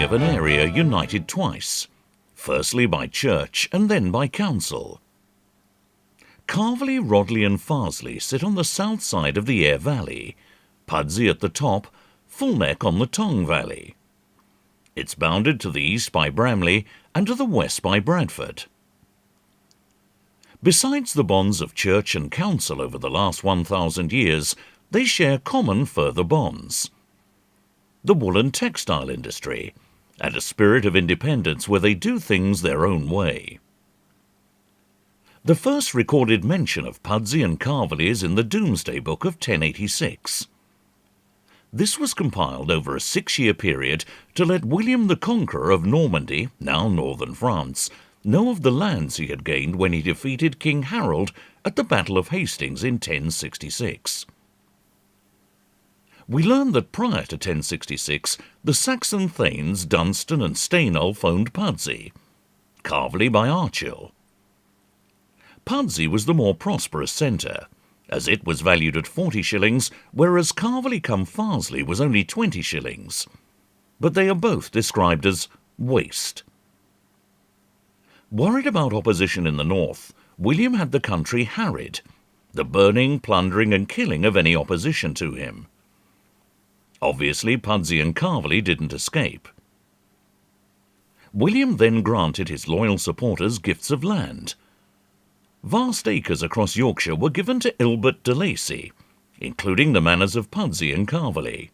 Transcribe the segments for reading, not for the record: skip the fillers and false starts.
of an area united twice, firstly by church and then by council. Calverley, Rodley and Farsley sit on the south side of the Aire Valley, Pudsey at the top, Fulneck on the Tongue Valley. It's bounded to the east by Bramley and to the west by Bradford. Besides the bonds of church and council over the last 1,000 years, they share common further bonds. The wool and textile industry, and a spirit of independence where they do things their own way. The first recorded mention of Pudsey and Calverley is in the Domesday Book of 1086. This was compiled over a 6-year period to let William the Conqueror of Normandy, now northern France, know of the lands he had gained when he defeated King Harold at the Battle of Hastings in 1066. We learn that prior to 1066, the Saxon thanes Dunstan and Stainulf owned Pudsey, Calverley by Archil. Pudsey was the more prosperous centre, as it was valued at 40 shillings, whereas Calverley cum Farsley was only 20 shillings. But they are both described as waste. Worried about opposition in the north, William had the country harried, the burning, plundering and killing of any opposition to him. Obviously, Pudsey and Calverley didn't escape. William then granted his loyal supporters gifts of land. Vast acres across Yorkshire were given to Ilbert de Lacy, including the manors of Pudsey and Calverley.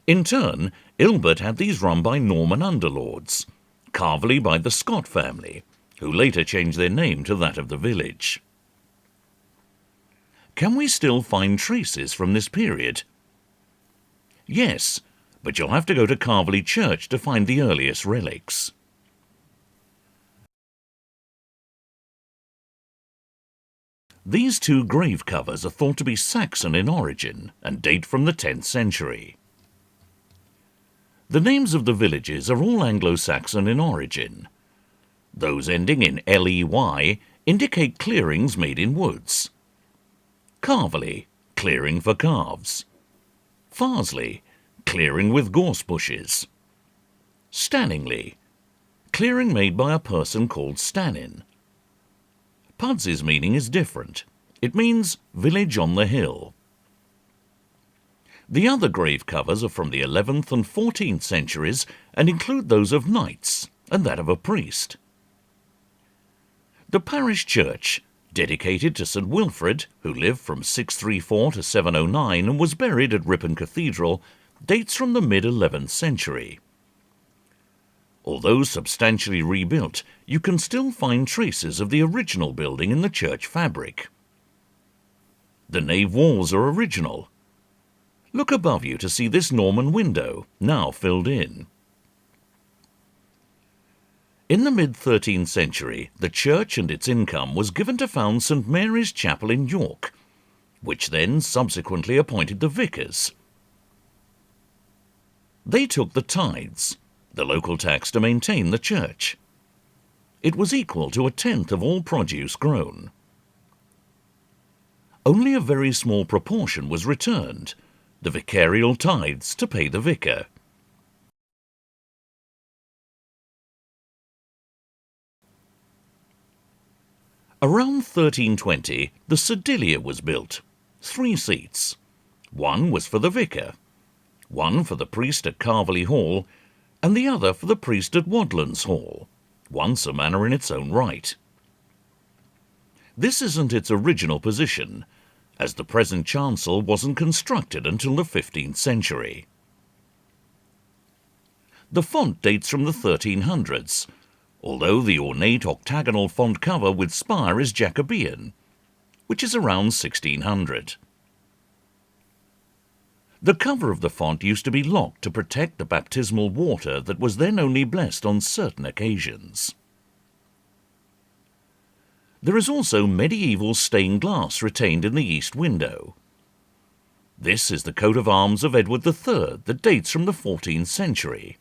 In turn, Ilbert had these run by Norman underlords, Calverley by the Scott family, who later changed their name to that of the village. Can we still find traces from this period? Yes, but you'll have to go to Calverley Church to find the earliest relics. These two grave covers are thought to be Saxon in origin and date from the 10th century. The names of the villages are all Anglo-Saxon in origin. Those ending in ley indicate clearings made in woods. Calverley, clearing for calves. Farsley, clearing with gorse bushes. Stanningley, clearing made by a person called Stannin. Pudsey's meaning is different. It means village on the hill. The other grave covers are from the 11th and 14th centuries and include those of knights and that of a priest. The parish church, dedicated to St Wilfrid, who lived from 634 to 709 and was buried at Ripon Cathedral, dates from the mid-11th century. Although substantially rebuilt, you can still find traces of the original building in the church fabric. The nave walls are original. Look above you to see this Norman window, now filled in. In the mid-13th century, the church and its income was given to found St Mary's Chapel in York, which then subsequently appointed the vicars. They took the tithes, the local tax to maintain the church. It was equal to 1/10 of all produce grown. Only a very small proportion was returned, the vicarial tithes to pay the vicar. Around 1320, the sedilia was built, 3 seats. One was for the vicar, one for the priest at Calverley Hall, and the other for the priest at Wadlands Hall, once a manor in its own right. This isn't its original position, as the present chancel wasn't constructed until the 15th century. The font dates from the 1300s, although the ornate octagonal font cover with spire is Jacobean, which is around 1600. The cover of the font used to be locked to protect the baptismal water that was then only blessed on certain occasions. There is also medieval stained glass retained in the east window. This is the coat of arms of Edward III that dates from the 14th century.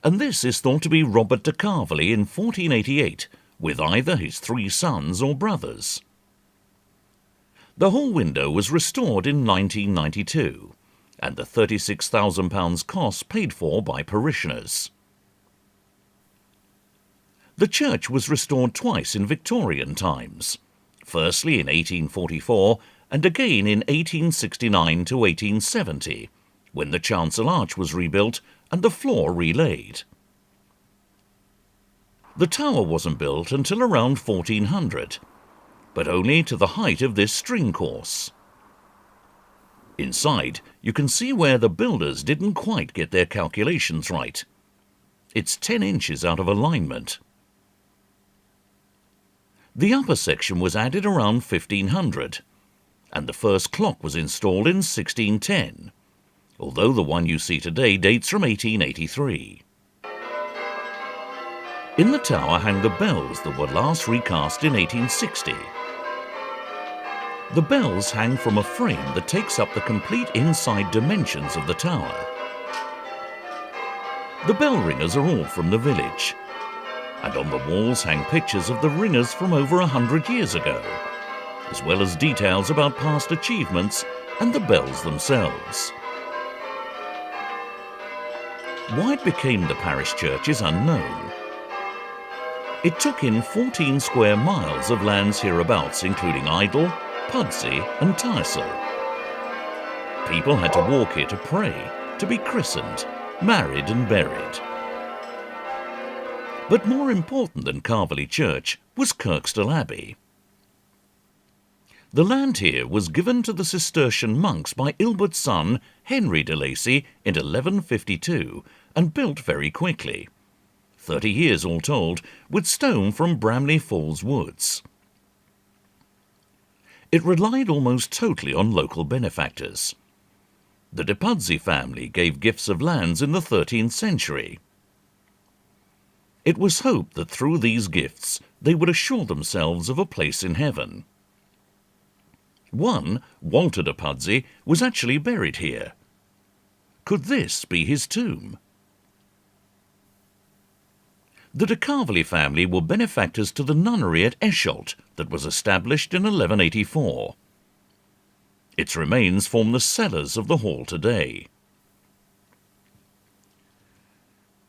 And this is thought to be Robert de Calverley in 1488, with either his 3 sons or brothers. The whole window was restored in 1992, and the £36,000 costs paid for by parishioners. The church was restored twice in Victorian times, firstly in 1844 and again in 1869 to 1870, when the chancel arch was rebuilt and the floor relaid. The tower wasn't built until around 1400, but only to the height of this string course. Inside, you can see where the builders didn't quite get their calculations right. It's 10 inches out of alignment. The upper section was added around 1500, and the first clock was installed in 1610, although the one you see today dates from 1883. In the tower hang the bells that were last recast in 1860. The bells hang from a frame that takes up the complete inside dimensions of the tower. The bell ringers are all from the village, and on the walls hang pictures of the ringers from over 100 years ago, as well as details about past achievements and the bells themselves. Why it became the parish church is unknown. It took in 14 square miles of lands hereabouts, including Idle, Pudsey and Textiles. People had to walk here to pray, to be christened, married and buried. But more important than Calverley Church was Kirkstall Abbey. The land here was given to the Cistercian monks by Ilbert's son Henry de Lacy in 1152 and built very quickly, 30 years all told, with stone from Bramley Falls Woods. It relied almost totally on local benefactors. The de Pudsey family gave gifts of lands in the 13th century. It was hoped that through these gifts they would assure themselves of a place in heaven. One, Walter de Pudsey, was actually buried here. Could this be his tomb? The de Calverley family were benefactors to the nunnery at Esholt that was established in 1184. Its remains form the cellars of the hall today.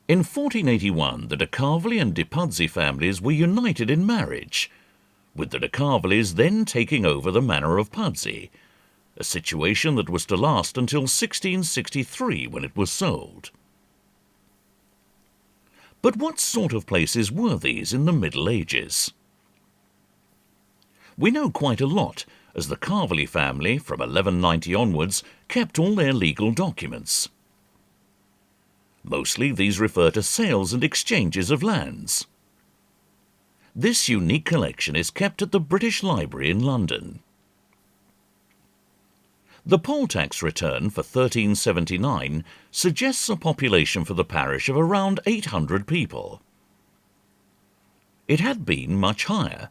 In 1481, the de Calverley and de Pudsey families were united in marriage, with the de Calverleys then taking over the manor of Pudsey, a situation that was to last until 1663 when it was sold. But what sort of places were these in the Middle Ages? We know quite a lot, as the Calverley family, from 1190 onwards, kept all their legal documents. Mostly these refer to sales and exchanges of lands. This unique collection is kept at the British Library in London. The poll tax return for 1379 suggests a population for the parish of around 800 people. It had been much higher,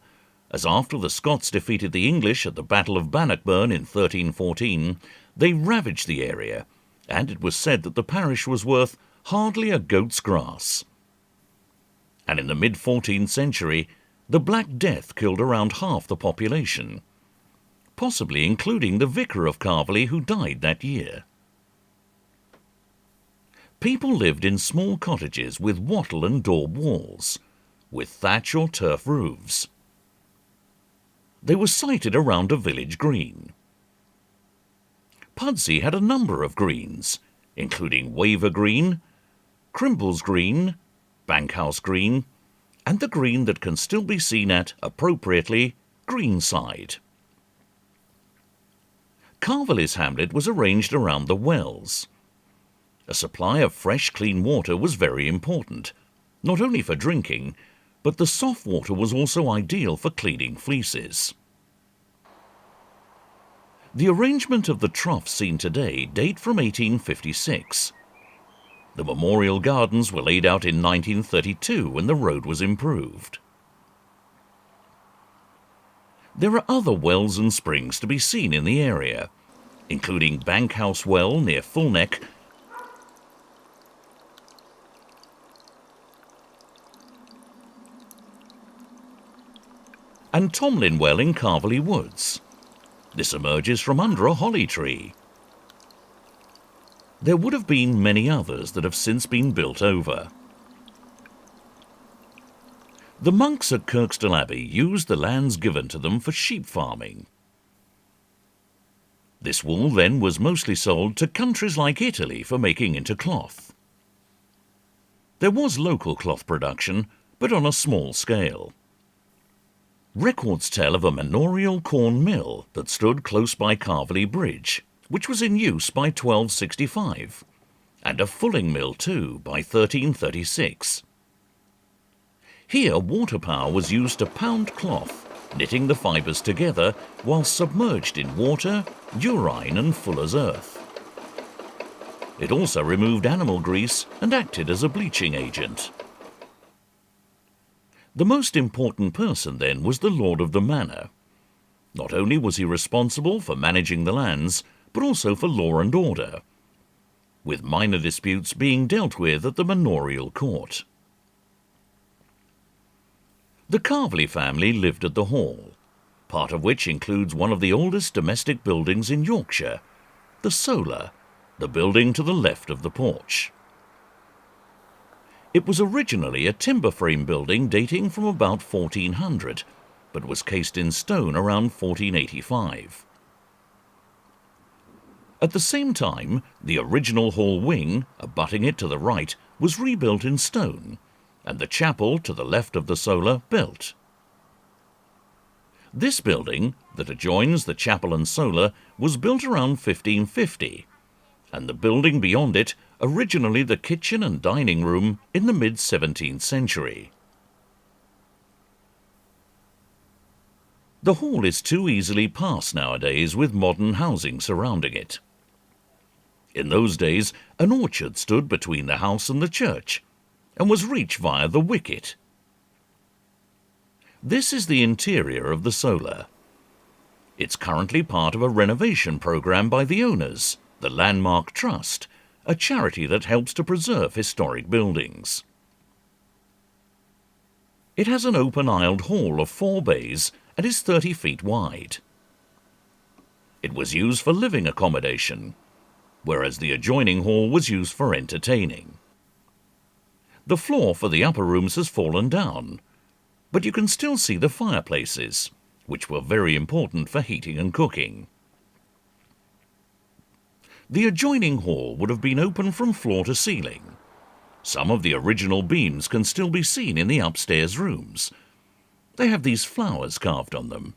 as after the Scots defeated the English at the Battle of Bannockburn in 1314, they ravaged the area, and it was said that the parish was worth hardly a goat's grass. And in the mid-14th century, the Black Death killed around half the population, possibly including the vicar of Calverley who died that year. People lived in small cottages with wattle and daub walls, with thatch or turf roofs. They were sited around a village green. Pudsey had a number of greens, including Waver Green, Crimble's Green, Bankhouse Green, and the green that can still be seen at, appropriately, Greenside. Calverley's hamlet was arranged around the wells. A supply of fresh, clean water was very important, not only for drinking, but the soft water was also ideal for cleaning fleeces. The arrangement of the troughs seen today date from 1856. The memorial gardens were laid out in 1932 when the road was improved. There are other wells and springs to be seen in the area, including Bankhouse Well near Fulneck, and Tomlin Well in Calverley Woods. This emerges from under a holly tree. There would have been many others that have since been built over. The monks at Kirkstall Abbey used the lands given to them for sheep farming. This wool then was mostly sold to countries like Italy for making into cloth. There was local cloth production, but on a small scale. Records tell of a manorial corn mill that stood close by Calverley Bridge, which was in use by 1265, and a fulling mill too by 1336. Here water power was used to pound cloth, knitting the fibres together while submerged in water, urine and fuller's earth. It also removed animal grease and acted as a bleaching agent. The most important person then was the lord of the manor. Not only was he responsible for managing the lands, but also for law and order, with minor disputes being dealt with at the manorial court. The Calverley family lived at the Hall, part of which includes one of the oldest domestic buildings in Yorkshire, the Solar, the building to the left of the porch. It was originally a timber frame building dating from about 1400, but was cased in stone around 1485. At the same time, the original hall wing, abutting it to the right, was rebuilt in stone, and the chapel to the left of the Solar built. This building, that adjoins the chapel and Solar, was built around 1550, and the building beyond it, originally the kitchen and dining room, in the mid-17th century. The hall is too easily passed nowadays with modern housing surrounding it. In those days, an orchard stood between the house and the church, and was reached via the wicket. This is the interior of the Solar. It's currently part of a renovation programme by the owners, the Landmark Trust, a charity that helps to preserve historic buildings. It has an open-aisled hall of 4 bays and is 30 feet wide. It was used for living accommodation, whereas the adjoining hall was used for entertaining. The floor for the upper rooms has fallen down, but you can still see the fireplaces, which were very important for heating and cooking. The adjoining hall would have been open from floor to ceiling. Some of the original beams can still be seen in the upstairs rooms. They have these flowers carved on them.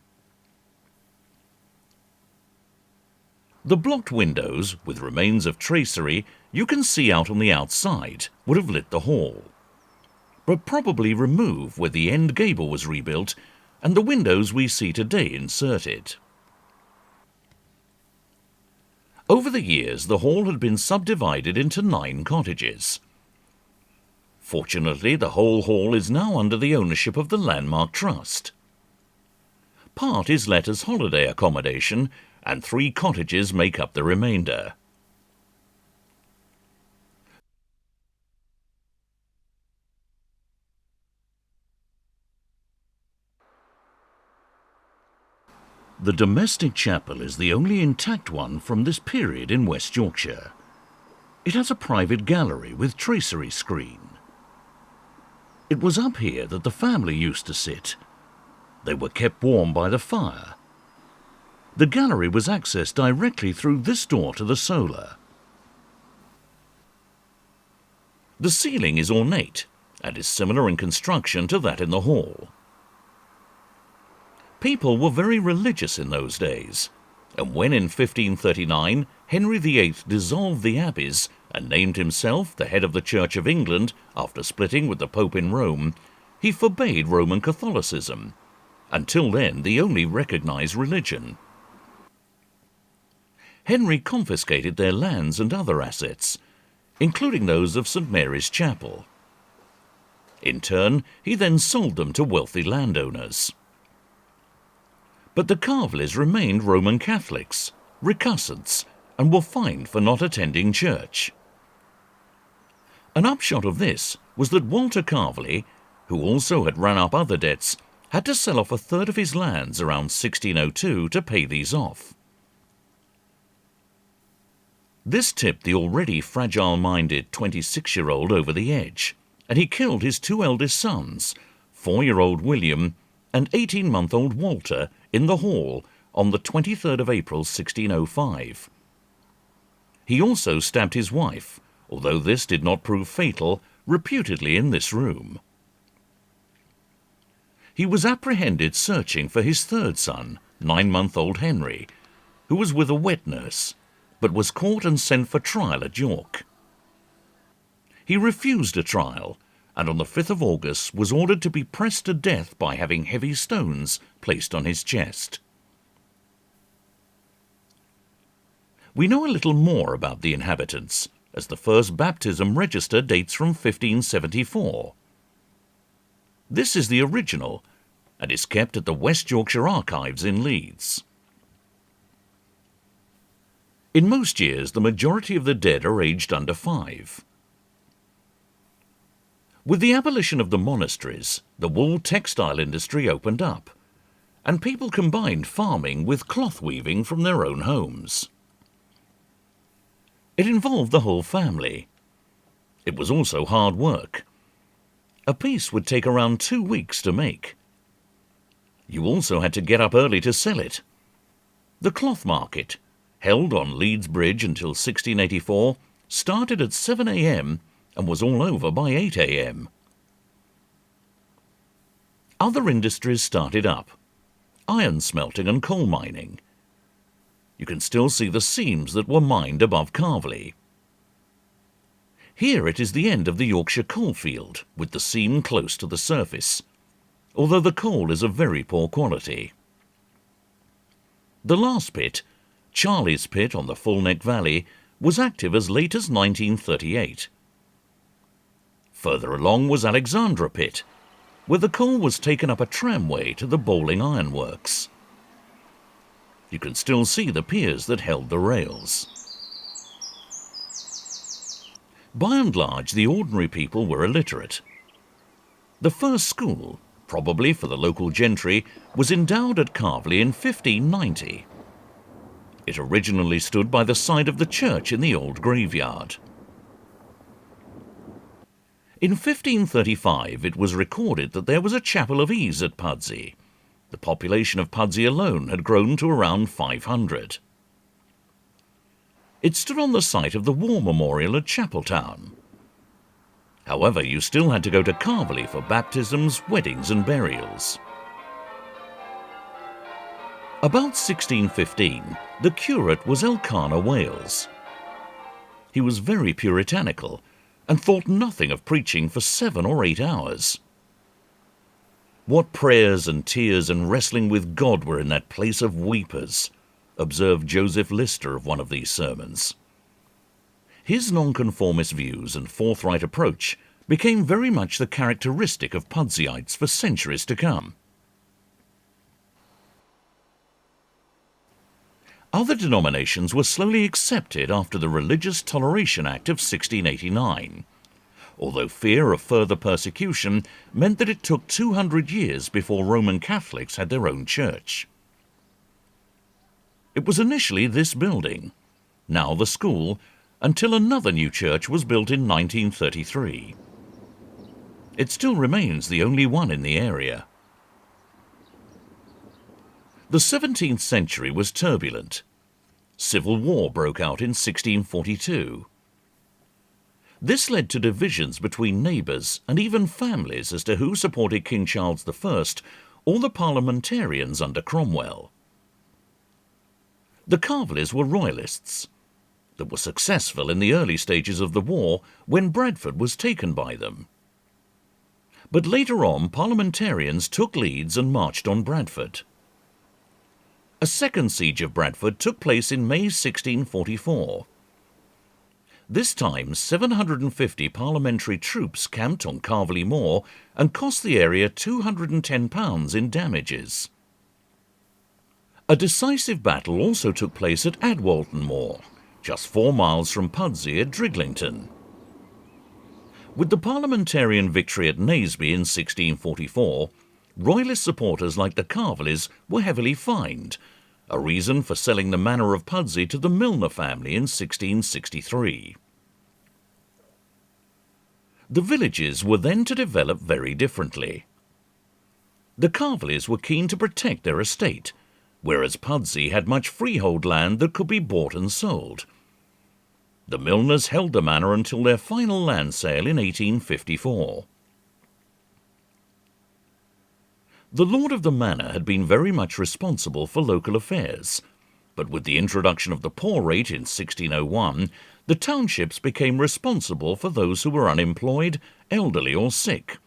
The blocked windows, with remains of tracery you can see out on the outside, would have lit the hall, but probably removed where the end gable was rebuilt and the windows we see today inserted. Over the years, the hall had been subdivided into 9 cottages. Fortunately, the whole hall is now under the ownership of the Landmark Trust. Part is let as holiday accommodation, and 3 cottages make up the remainder. The domestic chapel is the only intact one from this period in West Yorkshire. It has a private gallery with tracery screen. It was up here that the family used to sit. They were kept warm by the fire. The gallery was accessed directly through this door to the Solar. The ceiling is ornate and is similar in construction to that in the hall. People were very religious in those days, and when in 1539 Henry VIII dissolved the abbeys and named himself the head of the Church of England after splitting with the Pope in Rome, he forbade Roman Catholicism, until then the only recognised religion. Henry confiscated their lands and other assets, including those of St Mary's Chapel. In turn, he then sold them to wealthy landowners. But the Calverleys remained Roman Catholics, recusants, and were fined for not attending church. An upshot of this was that Walter Calverley, who also had run up other debts, had to sell off a third of his lands around 1602 to pay these off. This tipped the already fragile-minded 26-year-old over the edge, and he killed his two eldest sons, 4-year-old William and 18-month-old Walter, in the hall on the 23rd of April 1605. He also stabbed his wife, although this did not prove fatal, reputedly in this room. He was apprehended searching for his third son, 9-month-old Henry, who was with a wet nurse, but was caught and sent for trial at York. He refused a trial, and on the 5th of August was ordered to be pressed to death by having heavy stones placed on his chest. We know a little more about the inhabitants, as the first baptism register dates from 1574. This is the original, and is kept at the West Yorkshire Archives in Leeds. In most years, the majority of the dead are aged under 5. With the abolition of the monasteries, the wool textile industry opened up, and people combined farming with cloth weaving from their own homes. It involved the whole family. It was also hard work. A piece would take around 2 weeks to make. You also had to get up early to sell it. The cloth market, held on Leeds Bridge until 1684, started at 7 a.m. and was all over by 8 a.m. Other industries started up: iron smelting and coal mining. You can still see the seams that were mined above Calverley. Here it is the end of the Yorkshire coalfield, with the seam close to the surface, although the coal is of very poor quality. The last pit, Charlie's Pit on the Fulneck Valley, was active as late as 1938. Further along was Alexandra Pit, where the coal was taken up a tramway to the Bowling Ironworks. You can still see the piers that held the rails. By and large, the ordinary people were illiterate. The first school, probably for the local gentry, was endowed at Calverley in 1590. It originally stood by the side of the church in the old graveyard. In 1535 it was recorded that there was a chapel of ease at Pudsey. The population of Pudsey alone had grown to around 500. It stood on the site of the War Memorial at Chapeltown. However, you still had to go to Calverley for baptisms, weddings and burials. About 1615, the curate was Elkanah Wales. He was very puritanical and thought nothing of preaching for 7 or 8 hours. What prayers and tears and wrestling with God were in that place of weepers, observed Joseph Lister of one of these sermons. His nonconformist views and forthright approach became very much the characteristic of Pudseyites for centuries to come. Other denominations were slowly accepted after the Religious Toleration Act of 1689, although fear of further persecution meant that it took 200 years before Roman Catholics had their own church. It was initially this building, now the school, until another new church was built in 1933. It still remains the only one in the area. The 17th century was turbulent. Civil war broke out in 1642. This led to divisions between neighbours and even families as to who supported King Charles I or the parliamentarians under Cromwell. The Calverleys were royalists that were successful in the early stages of the war when Bradford was taken by them. But later on, parliamentarians took Leeds and marched on Bradford. A second siege of Bradford took place in May 1644. This time, 750 parliamentary troops camped on Calverley Moor and cost the area £210 in damages. A decisive battle also took place at Adwalton Moor, just 4 miles from Pudsey at Driglington. With the parliamentarian victory at Naseby in 1644, Royalist supporters like the Calverleys were heavily fined, a reason for selling the manor of Pudsey to the Milner family in 1663. The villages were then to develop very differently. The Calverleys were keen to protect their estate, whereas Pudsey had much freehold land that could be bought and sold. The Milners held the manor until their final land sale in 1854. The lord of the manor had been very much responsible for local affairs, but with the introduction of the poor rate in 1601, the townships became responsible for those who were unemployed, elderly or sick,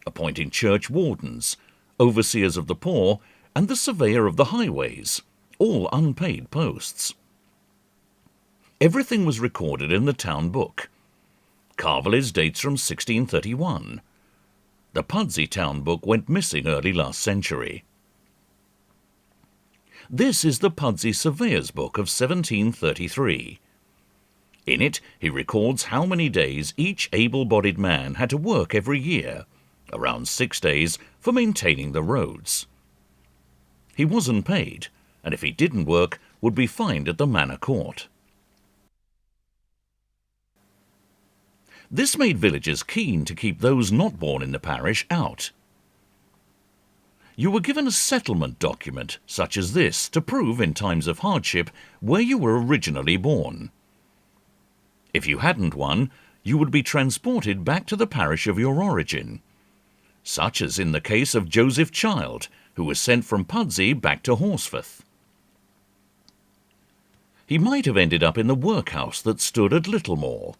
appointing church wardens, overseers of the poor, and the surveyor of the highways, all unpaid posts. Everything was recorded in the town book. Calverley's dates from 1631. The Pudsey town book went missing early last century. This is the Pudsey Surveyor's Book of 1733. In it, he records how many days each able-bodied man had to work every year, around 6 days, for maintaining the roads. He wasn't paid, and if he didn't work, would be fined at the manor court. This made villagers keen to keep those not born in the parish out. You were given a settlement document, such as this, to prove in times of hardship where you were originally born. If you hadn't one, you would be transported back to the parish of your origin, such as in the case of Joseph Child, who was sent from Pudsey back to Horsforth. He might have ended up in the workhouse that stood at Littlemore.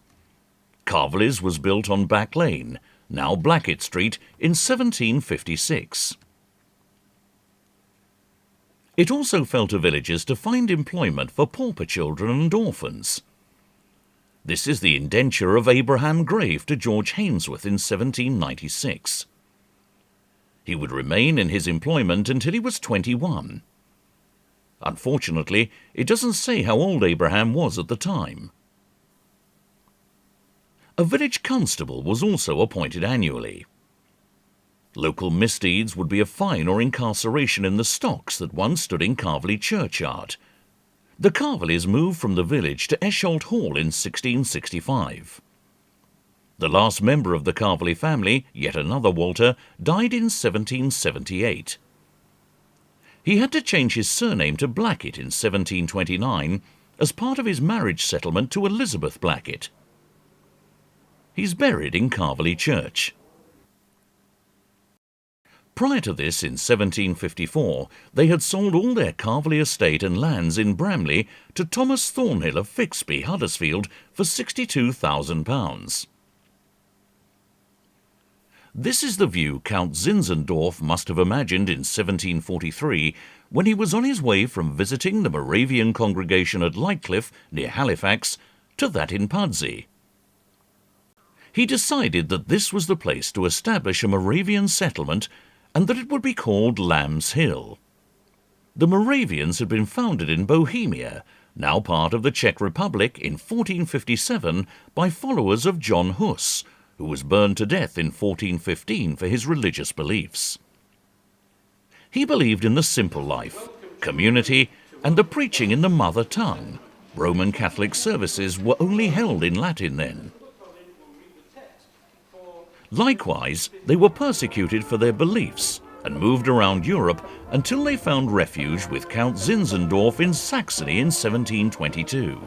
Calverley's was built on Back Lane, now Blackett Street, in 1756. It also fell to villagers to find employment for pauper children and orphans. This is the indenture of Abraham Grave to George Hainsworth in 1796. He would remain in his employment until he was 21. Unfortunately, it doesn't say how old Abraham was at the time. A village constable was also appointed annually. Local misdeeds would be a fine or incarceration in the stocks that once stood in Calverley churchyard. The Calverleys moved from the village to Esholt Hall in 1665. The last member of the Calverley family, yet another Walter, died in 1778. He had to change his surname to Blackett in 1729 as part of his marriage settlement to Elizabeth Blackett. He's buried in Calverley Church. Prior to this, in 1754, they had sold all their Calverley estate and lands in Bramley to Thomas Thornhill of Fixby, Huddersfield, for £62,000. This is the view Count Zinzendorf must have imagined in 1743 when he was on his way from visiting the Moravian congregation at Lightcliffe, near Halifax, to that in Pudsey. He decided that this was the place to establish a Moravian settlement and that it would be called Lamb's Hill. The Moravians had been founded in Bohemia, now part of the Czech Republic, in 1457 by followers of John Hus, who was burned to death in 1415 for his religious beliefs. He believed in the simple life, community, and the preaching in the mother tongue. Roman Catholic services were only held in Latin then. Likewise, they were persecuted for their beliefs and moved around Europe until they found refuge with Count Zinzendorf in Saxony in 1722.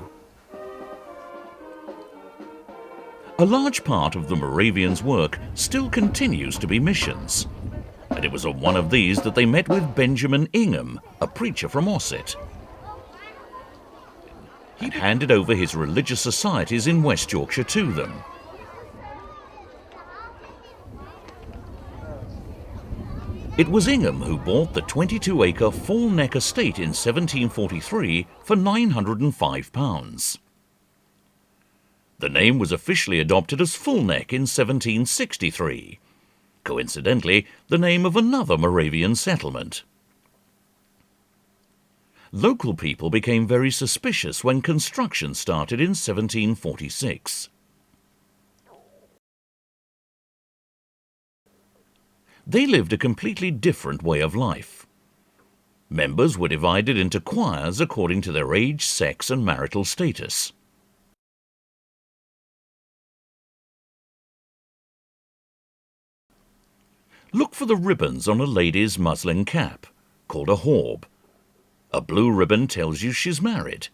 A large part of the Moravians' work still continues to be missions, and it was on one of these that they met with Benjamin Ingham, a preacher from Ossett. He handed over his religious societies in West Yorkshire to them. It was Ingham who bought the 22-acre Fulneck estate in 1743 for £905. The name was officially adopted as Fulneck in 1763, coincidentally the name of another Moravian settlement. Local people became very suspicious when construction started in 1746. They lived a completely different way of life. Members were divided into choirs according to their age, sex and marital status. Look for the ribbons on a lady's muslin cap, called a haub. A blue ribbon tells you she's married,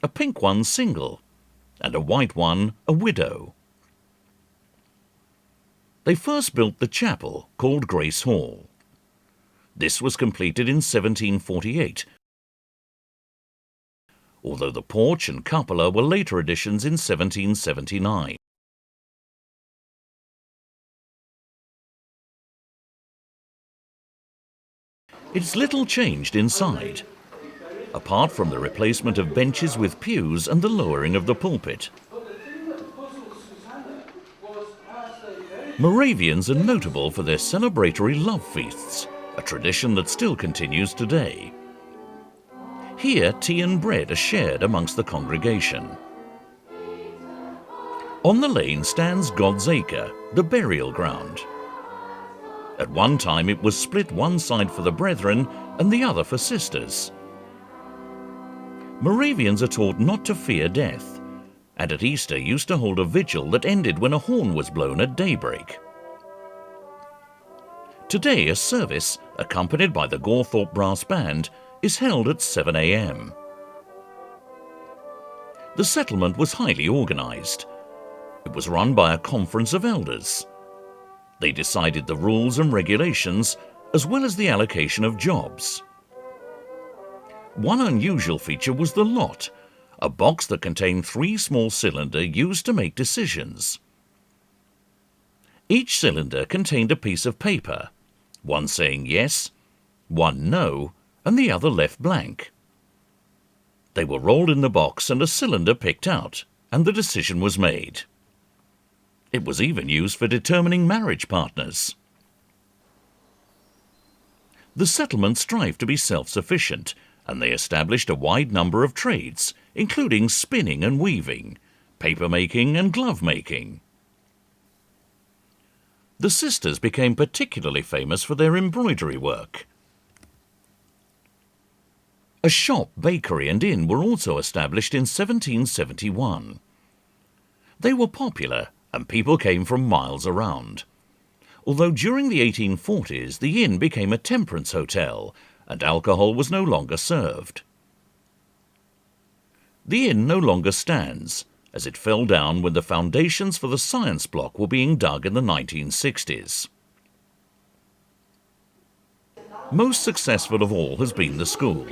a pink one single, and a white one a widow. They first built the chapel, called Grace Hall. This was completed in 1748, although the porch and cupola were later additions in 1779. It's little changed inside, apart from the replacement of benches with pews and the lowering of the pulpit. Moravians are notable for their celebratory love feasts, a tradition that still continues today. Here, tea and bread are shared amongst the congregation. On the lane stands God's Acre, the burial ground. At one time it was split one side for the brethren and the other for sisters. Moravians are taught not to fear death, and at Easter used to hold a vigil that ended when a horn was blown at daybreak. Today a service, accompanied by the Gawthorpe Brass Band, is held at 7 a.m. The settlement was highly organised. It was run by a conference of elders. They decided the rules and regulations, as well as the allocation of jobs. One unusual feature was the lot, a box that contained 3 small cylinders used to make decisions. Each cylinder contained a piece of paper, one saying yes, one no, and the other left blank. They were rolled in the box and a cylinder picked out, and the decision was made. It was even used for determining marriage partners. The settlement strived to be self-sufficient, and they established a wide number of trades, including spinning and weaving, paper-making and glove-making. The sisters became particularly famous for their embroidery work. A shop, bakery and inn were also established in 1771. They were popular and people came from miles around. Although during the 1840s the inn became a temperance hotel and alcohol was no longer served. The inn no longer stands, as it fell down when the foundations for the science block were being dug in the 1960s. Most successful of all has been the school,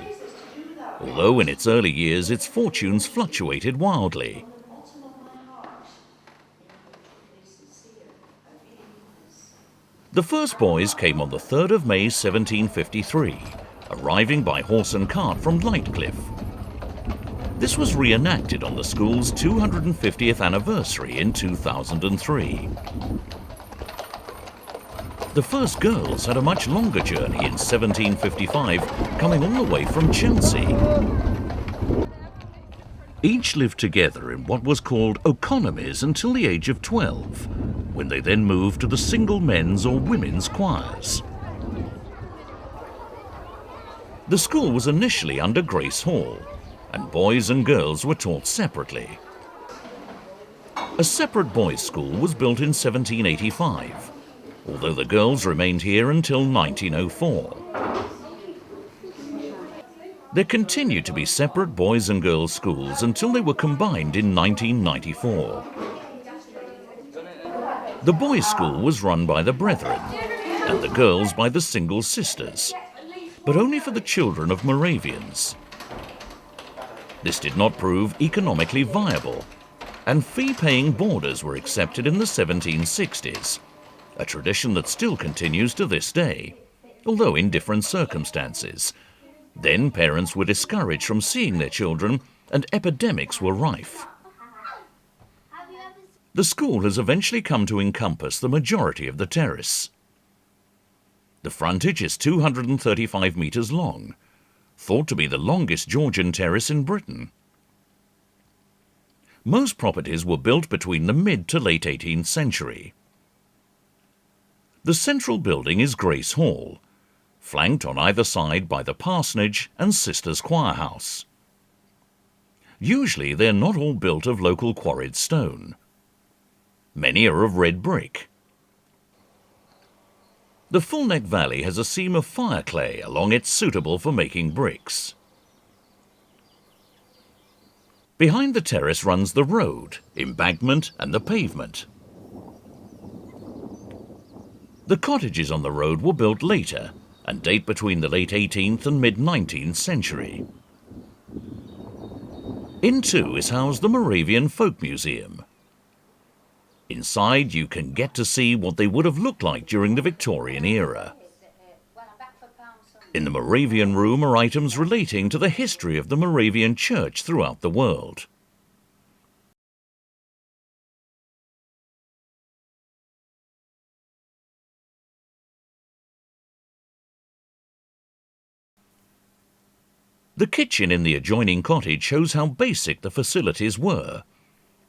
although in its early years its fortunes fluctuated wildly. The first boys came on the 3rd of May 1753, arriving by horse and cart from Lightcliffe. This was reenacted on the school's 250th anniversary in 2003. The first girls had a much longer journey in 1755, coming all the way from Chelsea. Each lived together in what was called economies until the age of 12, when they then moved to the single men's or women's choirs. The school was initially under Grace Hall, and boys and girls were taught separately. A separate boys' school was built in 1785, although the girls remained here until 1904. There continued to be separate boys and girls schools until they were combined in 1994. The boys' school was run by the brethren, and the girls by the single sisters, but only for the children of Moravians. This did not prove economically viable, and fee-paying boarders were accepted in the 1760s, a tradition that still continues to this day, although in different circumstances. Then parents were discouraged from seeing their children, and epidemics were rife. The school has eventually come to encompass the majority of the terrace. The frontage is 235 metres long, thought to be the longest Georgian terrace in Britain. Most properties were built between the mid to late 18th century. The central building is Grace Hall, flanked on either side by the parsonage and sisters' choir house. Usually they're not all built of local quarried stone. Many are of red brick. The Fulneck Valley has a seam of fire clay along it suitable for making bricks. Behind the terrace runs the road, embankment and the pavement. The cottages on the road were built later and date between the late 18th and mid-19th century. In too is housed the Moravian Folk Museum. Inside you can get to see what they would have looked like during the Victorian era. In the Moravian room are items relating to the history of the Moravian Church throughout the world. The kitchen in the adjoining cottage shows how basic the facilities were.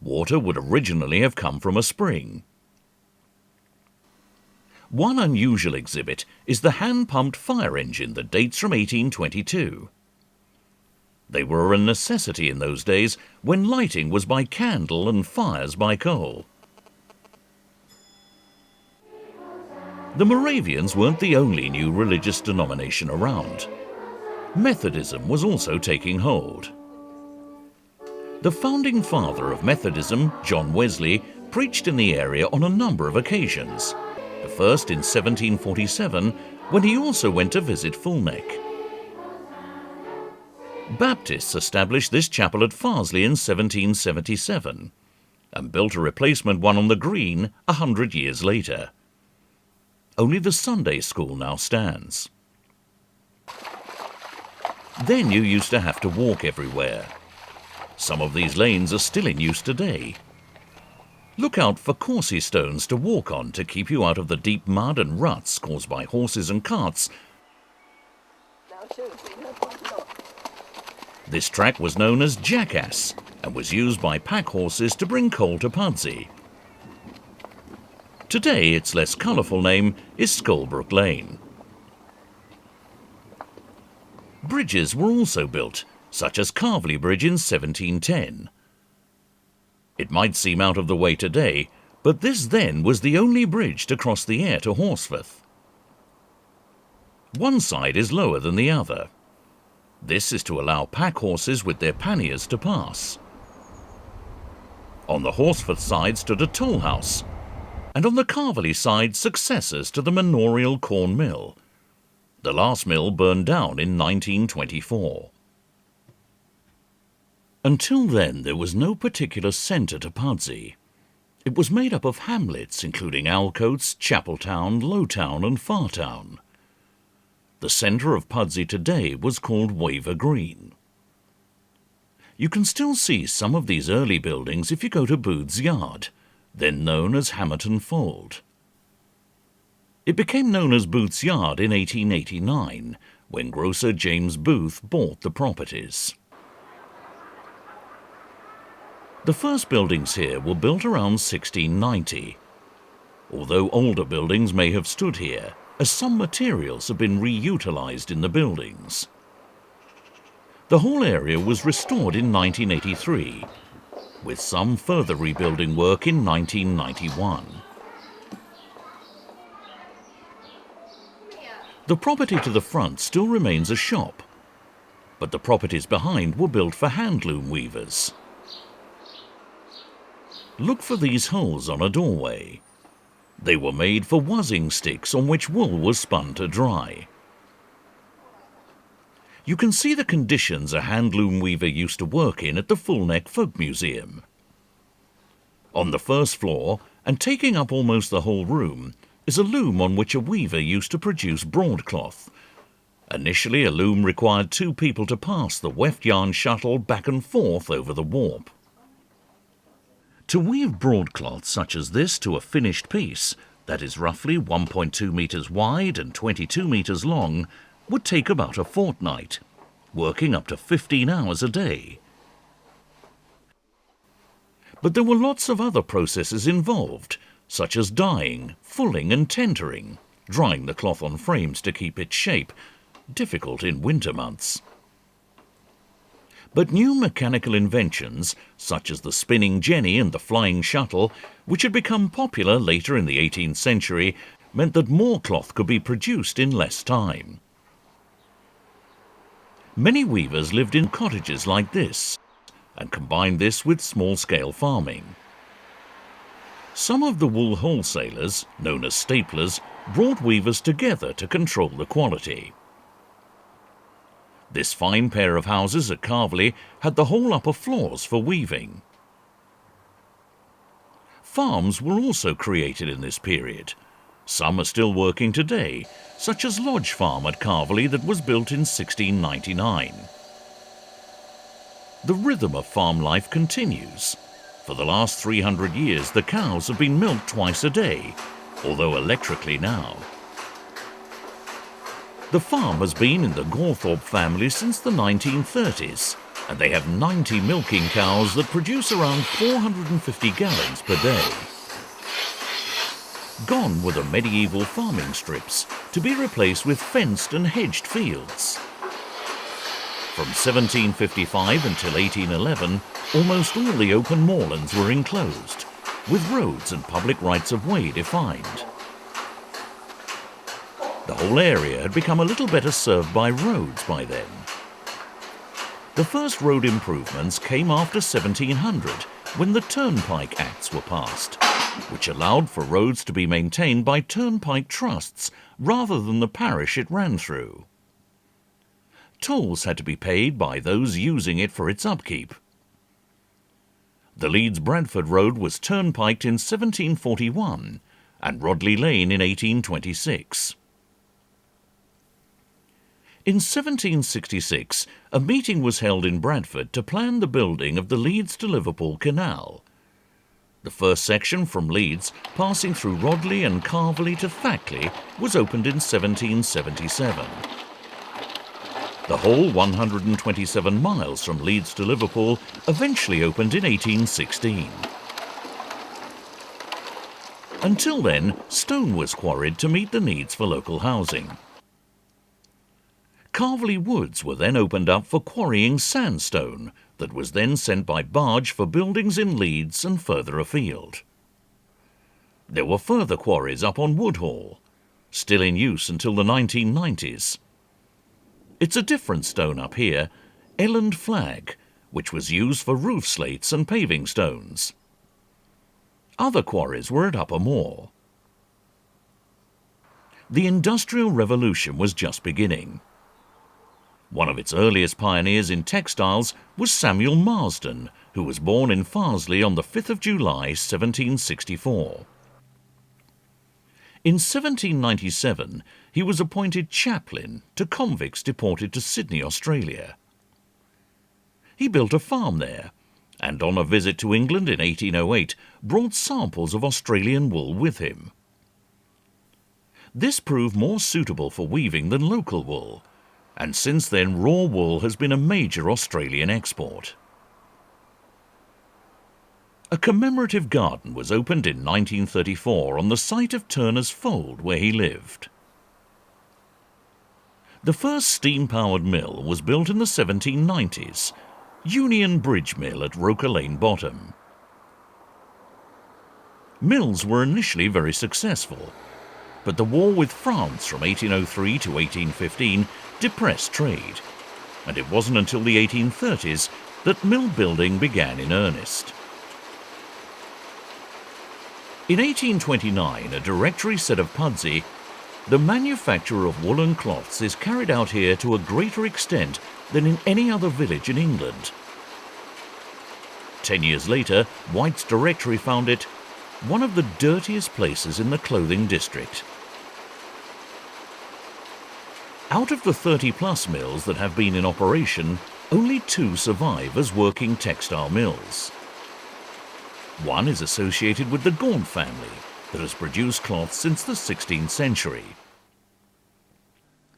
Water would originally have come from a spring. One unusual exhibit is the hand-pumped fire engine that dates from 1822. They were a necessity in those days when lighting was by candle and fires by coal. The Moravians weren't the only new religious denomination around. Methodism was also taking hold. The founding father of Methodism, John Wesley, preached in the area on a number of occasions. The first in 1747, when he also went to visit Fulneck. Baptists established this chapel at Farsley in 1777 and built a replacement one on the green 100 years later. Only the Sunday school now stands. Then you used to have to walk everywhere. Some of these lanes are still in use today. Look out for coursey stones to walk on to keep you out of the deep mud and ruts caused by horses and carts. This track was known as Jackass and was used by pack horses to bring coal to Pudsey. Today its less colourful name is Scolebrook Lane. Bridges were also built, such as Calverley Bridge in 1710. It might seem out of the way today, but this then was the only bridge to cross the Aire to Horsforth. One side is lower than the other. This is to allow pack horses with their panniers to pass. On the Horsforth side stood a toll house, and on the Calverley side successors to the manorial corn mill. The last mill burned down in 1924. Until then, there was no particular centre to Pudsey. It was made up of hamlets, including Alcoats, Chapeltown, Lowtown and Fartown. The centre of Pudsey today was called Waver Green. You can still see some of these early buildings if you go to Booth's Yard, then known as Hamerton Fold. It became known as Booth's Yard in 1889, when grocer James Booth bought the properties. The first buildings here were built around 1690, although older buildings may have stood here, as some materials have been reutilised in the buildings. The whole area was restored in 1983, with some further rebuilding work in 1991. The property to the front still remains a shop, but the properties behind were built for handloom weavers. Look for these holes on a doorway. They were made for wuzzing sticks on which wool was spun to dry. You can see the conditions a handloom weaver used to work in at the Fulneck Folk Museum. On the first floor, and taking up almost the whole room, is a loom on which a weaver used to produce broadcloth. Initially, a loom required 2 people to pass the weft yarn shuttle back and forth over the warp. To weave broadcloth such as this to a finished piece, that is roughly 1.2 metres wide and 22 metres long, would take about a fortnight, working up to 15 hours a day. But there were lots of other processes involved, such as dyeing, fulling and tentering. drying the cloth on frames to keep its shape, difficult in winter months. But new mechanical inventions, such as the spinning jenny and the flying shuttle, which had become popular later in the 18th century, meant that more cloth could be produced in less time. Many weavers lived in cottages like this, and combined this with small-scale farming. Some of the wool wholesalers, known as staplers, brought weavers together to control the quality. This fine pair of houses at Calverley had the whole upper floors for weaving. Farms were also created in this period. Some are still working today, such as Lodge Farm at Calverley that was built in 1699. The rhythm of farm life continues. For the last 300 years, the cows have been milked twice a day, although electrically now. The farm has been in the Gawthorpe family since the 1930s, and they have 90 milking cows that produce around 450 gallons per day. Gone were the medieval farming strips, to be replaced with fenced and hedged fields. From 1755 until 1811, almost all the open moorlands were enclosed, with roads and public rights of way defined. The whole area had become a little better served by roads by then. The first road improvements came after 1700, when the Turnpike Acts were passed, which allowed for roads to be maintained by turnpike trusts rather than the parish it ran through. Tolls had to be paid by those using it for its upkeep. The Leeds-Bradford Road was turnpiked in 1741 and Rodley Lane in 1826. In 1766, a meeting was held in Bradford to plan the building of the Leeds to Liverpool Canal. The first section from Leeds, passing through Rodley and Calverley to Thackley, was opened in 1777. The whole 127 miles from Leeds to Liverpool eventually opened in 1816. Until then, stone was quarried to meet the needs for local housing. Calverley Woods were then opened up for quarrying sandstone that was then sent by barge for buildings in Leeds and further afield. There were further quarries up on Woodhall, still in use until the 1990s. It's a different stone up here, Elland Flag, which was used for roof slates and paving stones. Other quarries were at Upper Moor. The Industrial Revolution was just beginning. One of its earliest pioneers in textiles was Samuel Marsden, who was born in Farsley on the 5th of July, 1764. In 1797, he was appointed chaplain to convicts deported to Sydney, Australia. He built a farm there, and on a visit to England in 1808, brought samples of Australian wool with him. This proved more suitable for weaving than local wool, and since then raw wool has been a major Australian export. A commemorative garden was opened in 1934 on the site of Turner's Fold where he lived. The first steam-powered mill was built in the 1790s, Union Bridge Mill at Roker Lane Bottom. Mills were initially very successful, but the war with France from 1803 to 1815 depressed trade, and it wasn't until the 1830s that mill building began in earnest. In 1829, a directory said of Pudsey, "The manufacture of woolen cloths is carried out here to a greater extent than in any other village in England." 10 years later, White's directory found it one of the dirtiest places in the clothing district. Out of the 30-plus mills that have been in operation, only 2 survive as working textile mills. One is associated with the Gaunt family that has produced cloth since the 16th century.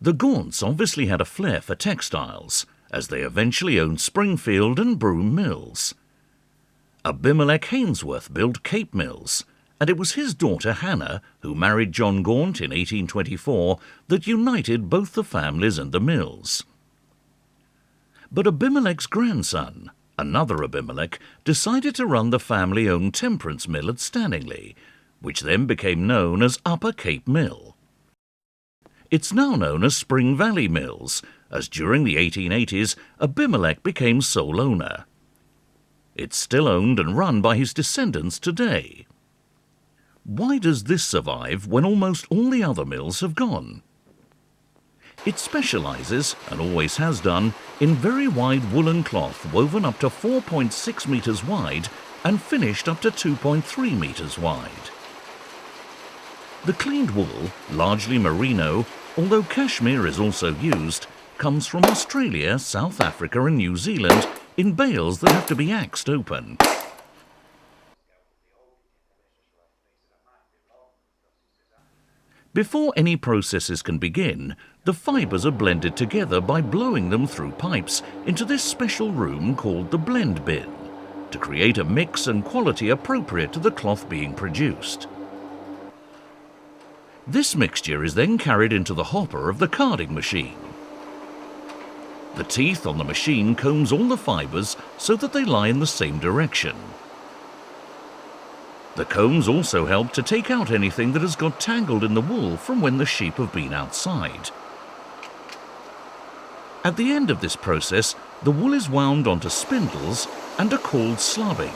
The Gaunts obviously had a flair for textiles, as they eventually owned Springfield and Broome mills. Abimelech Hainsworth built Cape Mills, and it was his daughter Hannah, who married John Gaunt in 1824, that united both the families and the mills. But Abimelech's grandson, another Abimelech, decided to run the family-owned temperance mill at Stanningley, which then became known as Upper Cape Mill. It's now known as Spring Valley Mills, as during the 1880s Abimelech became sole owner. It's still owned and run by his descendants today. Why does this survive when almost all the other mills have gone? It specialises, and always has done, in very wide woolen cloth woven up to 4.6 metres wide and finished up to 2.3 metres wide. The cleaned wool, largely merino, although cashmere is also used, comes from Australia, South Africa and New Zealand in bales that have to be axed open. Before any processes can begin, the fibres are blended together by blowing them through pipes into this special room called the blend bin, to create a mix and quality appropriate to the cloth being produced. This mixture is then carried into the hopper of the carding machine. The teeth on the machine combs all the fibres so that they lie in the same direction. The combs also help to take out anything that has got tangled in the wool from when the sheep have been outside. At the end of this process, the wool is wound onto spindles and are called slubbing.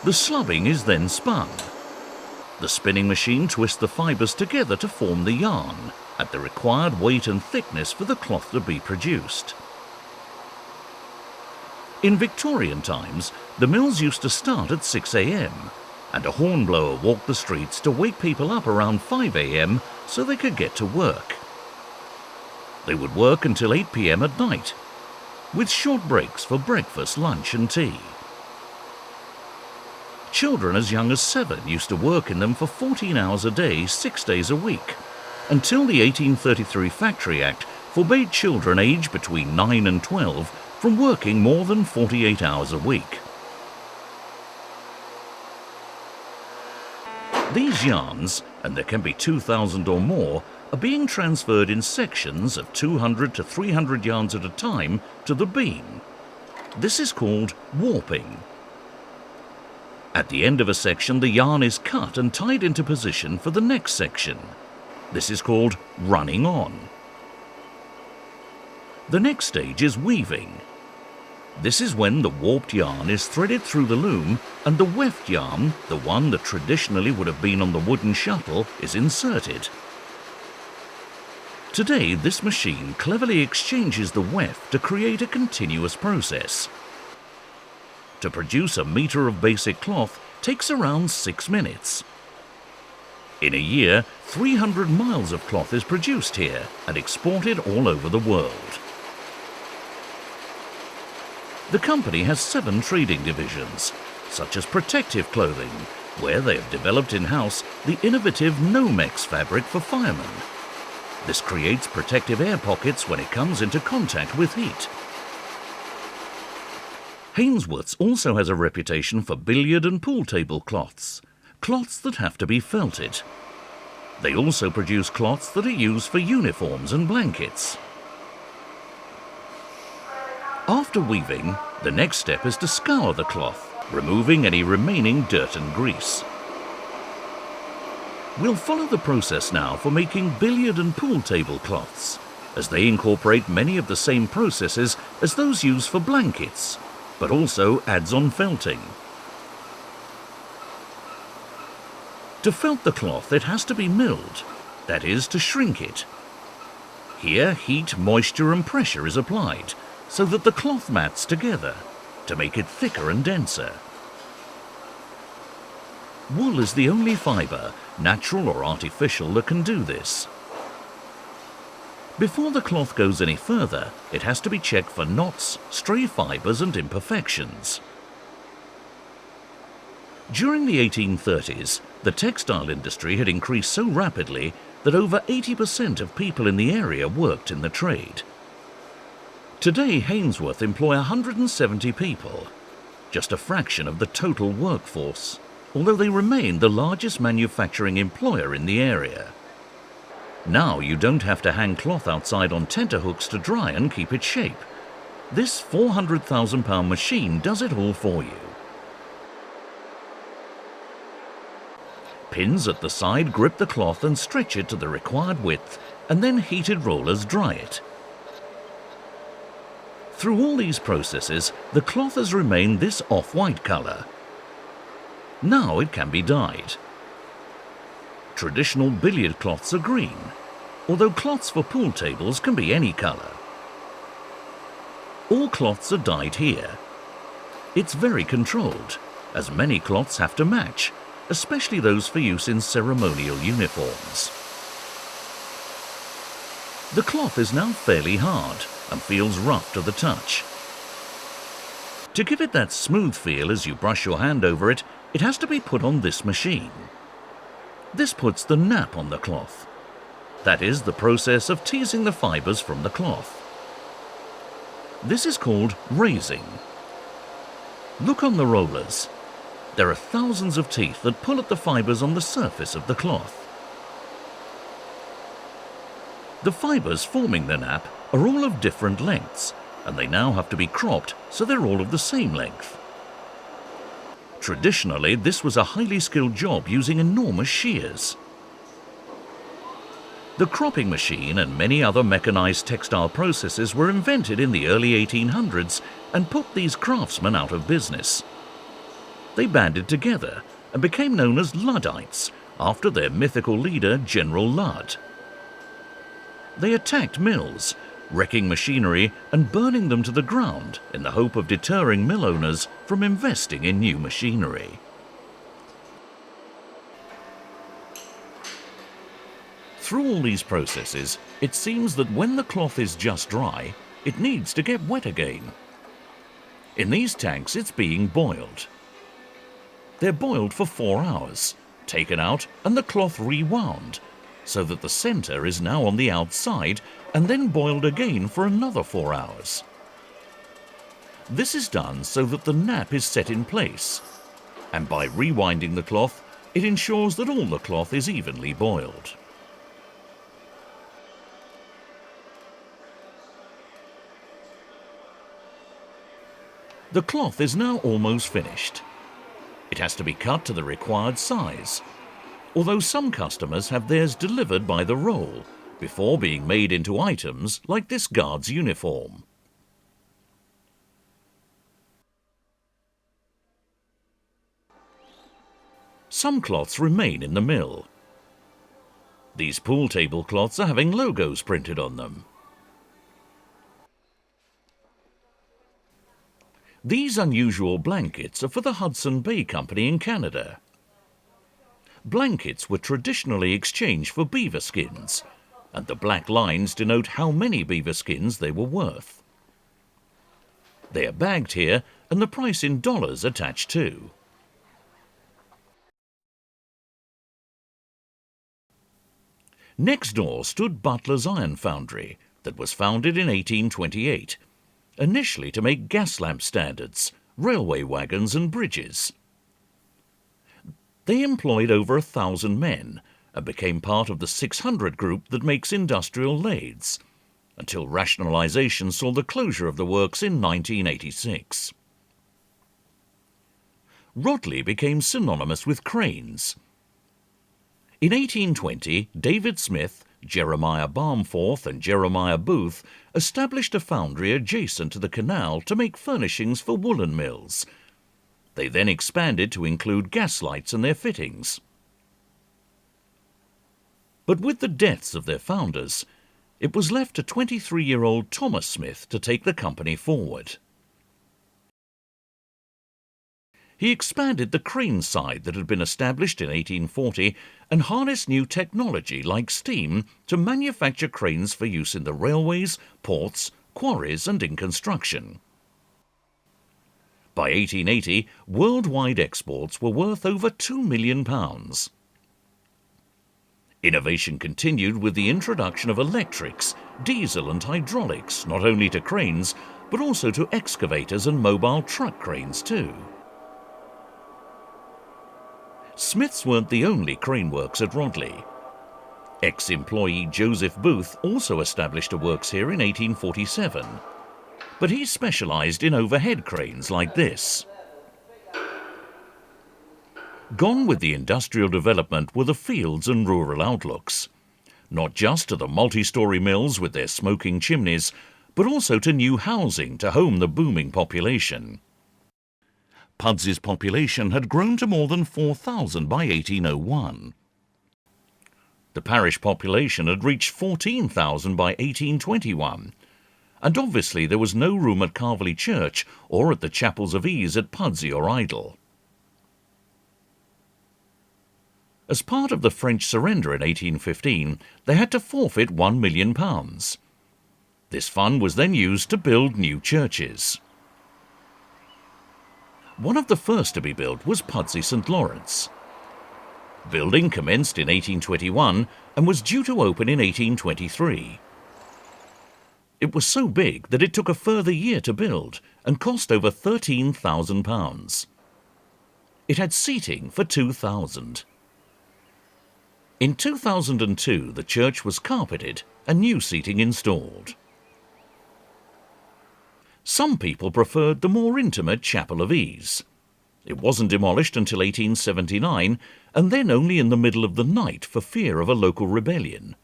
The slubbing is then spun. The spinning machine twists the fibres together to form the yarn, at the required weight and thickness for the cloth to be produced. In Victorian times, the mills used to start at 6 a.m, and a hornblower walked the streets to wake people up around 5 a.m. so they could get to work. They would work until 8 p.m. at night, with short breaks for breakfast, lunch and tea. Children as young as 7 used to work in them for 14 hours a day, 6 days a week, until the 1833 Factory Act forbade children aged between 9 and 12 from working more than 48 hours a week. These yarns, and there can be 2,000 or more, are being transferred in sections of 200 to 300 yards at a time to the beam. This is called warping. At the end of a section, the yarn is cut and tied into position for the next section. This is called running on. The next stage is weaving. This is when the warped yarn is threaded through the loom and the weft yarn, the one that traditionally would have been on the wooden shuttle, is inserted. Today, this machine cleverly exchanges the weft to create a continuous process. To produce a metre of basic cloth takes around 6 minutes. In a year, 300 miles of cloth is produced here and exported all over the world. The company has 7 trading divisions, such as protective clothing, where they have developed in-house the innovative Nomex fabric for firemen. This creates protective air pockets when it comes into contact with heat. Hainsworth's also has a reputation for billiard and pool table cloths, cloths that have to be felted. They also produce cloths that are used for uniforms and blankets. After weaving, the next step is to scour the cloth, removing any remaining dirt and grease. We'll follow the process now for making billiard and pool table cloths, as they incorporate many of the same processes as those used for blankets, but also adds on felting. To felt the cloth, it has to be milled, that is, to shrink it. Here, heat, moisture and pressure is applied, so that the cloth mats together, to make it thicker and denser. Wool is the only fibre, natural or artificial, that can do this. Before the cloth goes any further, it has to be checked for knots, stray fibres and imperfections. During the 1830s, The textile industry had increased so rapidly that over 80% of people in the area worked in the trade. Today, Hainsworth employ 170 people, just a fraction of the total workforce, although they remain the largest manufacturing employer in the area. Now you don't have to hang cloth outside on tenterhooks to dry and keep its shape. This £400,000 machine does it all for you. Pins at the side grip the cloth and stretch it to the required width, and then heated rollers dry it. Through all these processes, the cloth has remained this off-white colour. Now it can be dyed. Traditional billiard cloths are green, although cloths for pool tables can be any colour. All cloths are dyed here. It's very controlled, as many cloths have to match, especially those for use in ceremonial uniforms. The cloth is now fairly hard and feels rough to the touch. To give it that smooth feel as you brush your hand over it, it has to be put on this machine. This puts the nap on the cloth. That is the process of teasing the fibres from the cloth. This is called raising. Look on the rollers. There are thousands of teeth that pull at the fibres on the surface of the cloth. The fibres forming the nap are all of different lengths, and they now have to be cropped so they're all of the same length. Traditionally, this was a highly skilled job using enormous shears. The cropping machine and many other mechanized textile processes were invented in the early 1800s and put these craftsmen out of business. They banded together and became known as Luddites, after their mythical leader, General Ludd. They attacked mills, wrecking machinery and burning them to the ground in the hope of deterring mill owners from investing in new machinery. Through all these processes, it seems that when the cloth is just dry, it needs to get wet again. In these tanks, it's being boiled. They're boiled for 4 hours, taken out and the cloth rewound, so that the centre is now on the outside, and then boiled again for another 4 hours. This is done so that the nap is set in place, and by rewinding the cloth, it ensures that all the cloth is evenly boiled. The cloth is now almost finished. It has to be cut to the required size, although some customers have theirs delivered by the roll before being made into items like this guard's uniform. Some cloths remain in the mill. These pool table cloths are having logos printed on them. These unusual blankets are for the Hudson Bay Company in Canada. Blankets were traditionally exchanged for beaver skins, and the black lines denote how many beaver skins they were worth. They are bagged here, and the price in dollars attached too. Next door stood Butler's Iron Foundry that was founded in 1828, initially to make gas lamp standards, railway wagons and bridges. They employed over 1,000 men and became part of the 600 group that makes industrial lathes, until rationalisation saw the closure of the works in 1986. Rodley became synonymous with cranes. In 1820, David Smith, Jeremiah Barmforth and Jeremiah Booth established a foundry adjacent to the canal to make furnishings for woolen mills. They then expanded to include gas lights and their fittings. But with the deaths of their founders, it was left to 23-year-old Thomas Smith to take the company forward. He expanded the crane side that had been established in 1840 and harnessed new technology like steam to manufacture cranes for use in the railways, ports, quarries and in construction. By 1880, worldwide exports were worth over £2 million. Innovation continued with the introduction of electrics, diesel and hydraulics, not only to cranes, but also to excavators and mobile truck cranes too. Smiths weren't the only crane works at Rodley. Ex-employee Joseph Booth also established a works here in 1847, but he specialised in overhead cranes like this. Gone with the industrial development were the fields and rural outlooks, not just to the multi-storey mills with their smoking chimneys, but also to new housing to home the booming population. Pudsey's population had grown to more than 4,000 by 1801. The parish population had reached 14,000 by 1821, and obviously there was no room at Calverley Church or at the Chapels of Ease at Pudsey or Idle. As part of the French surrender in 1815, they had to forfeit £1 million. This fund was then used to build new churches. One of the first to be built was Pudsey St Lawrence. Building commenced in 1821 and was due to open in 1823. It was so big that it took a further year to build and cost over £13,000. It had seating for 2,000. In 2002, the church was carpeted and new seating installed. Some people preferred the more intimate Chapel of Ease. It wasn't demolished until 1879, and then only in the middle of the night for fear of a local rebellion,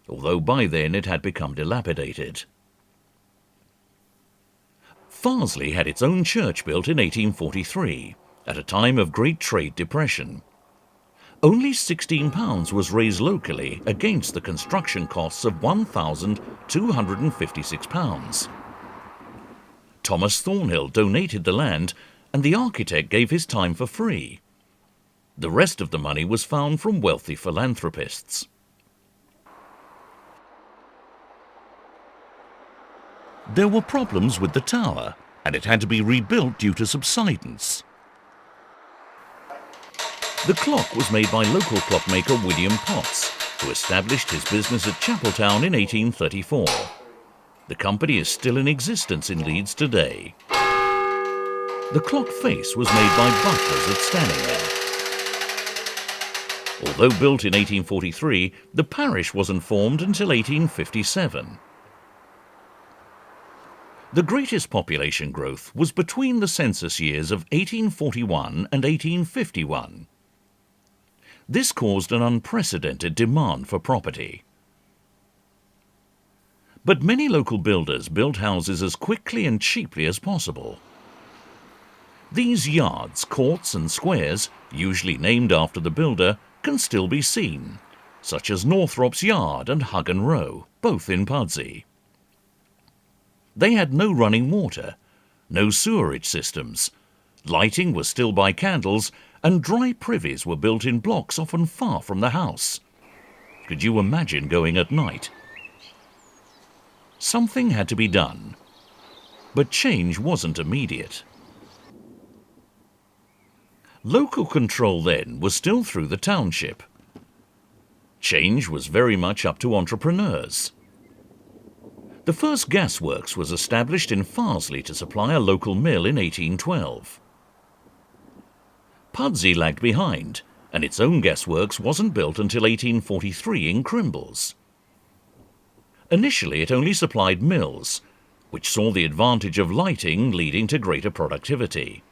although by then it had become dilapidated. Farsley had its own church built in 1843, at a time of great trade depression. Only £16 was raised locally against the construction costs of £1,256. Thomas Thornhill donated the land, and the architect gave his time for free. The rest of the money was found from wealthy philanthropists. There were problems with the tower, and it had to be rebuilt due to subsidence. The clock was made by local clockmaker William Potts, who established his business at Chapeltown in 1834. The company is still in existence in Leeds today. The clock face was made by butlers at Stanningham. Although built in 1843, the parish wasn't formed until 1857. The greatest population growth was between the census years of 1841 and 1851. This caused an unprecedented demand for property. But many local builders built houses as quickly and cheaply as possible. These yards, courts and squares, usually named after the builder, can still be seen, such as Northrop's Yard and Huggan Row, both in Pudsey. They had no running water, no sewerage systems, lighting was still by candles, and dry privies were built in blocks often far from the house. Could you imagine going at night? Something had to be done, but change wasn't immediate. Local control then was still through the township. Change was very much up to entrepreneurs. The first gasworks was established in Farsley to supply a local mill in 1812. Pudsey lagged behind, and its own gasworks wasn't built until 1843 in Crimbles. Initially it only supplied mills, which saw the advantage of lighting leading to greater productivity.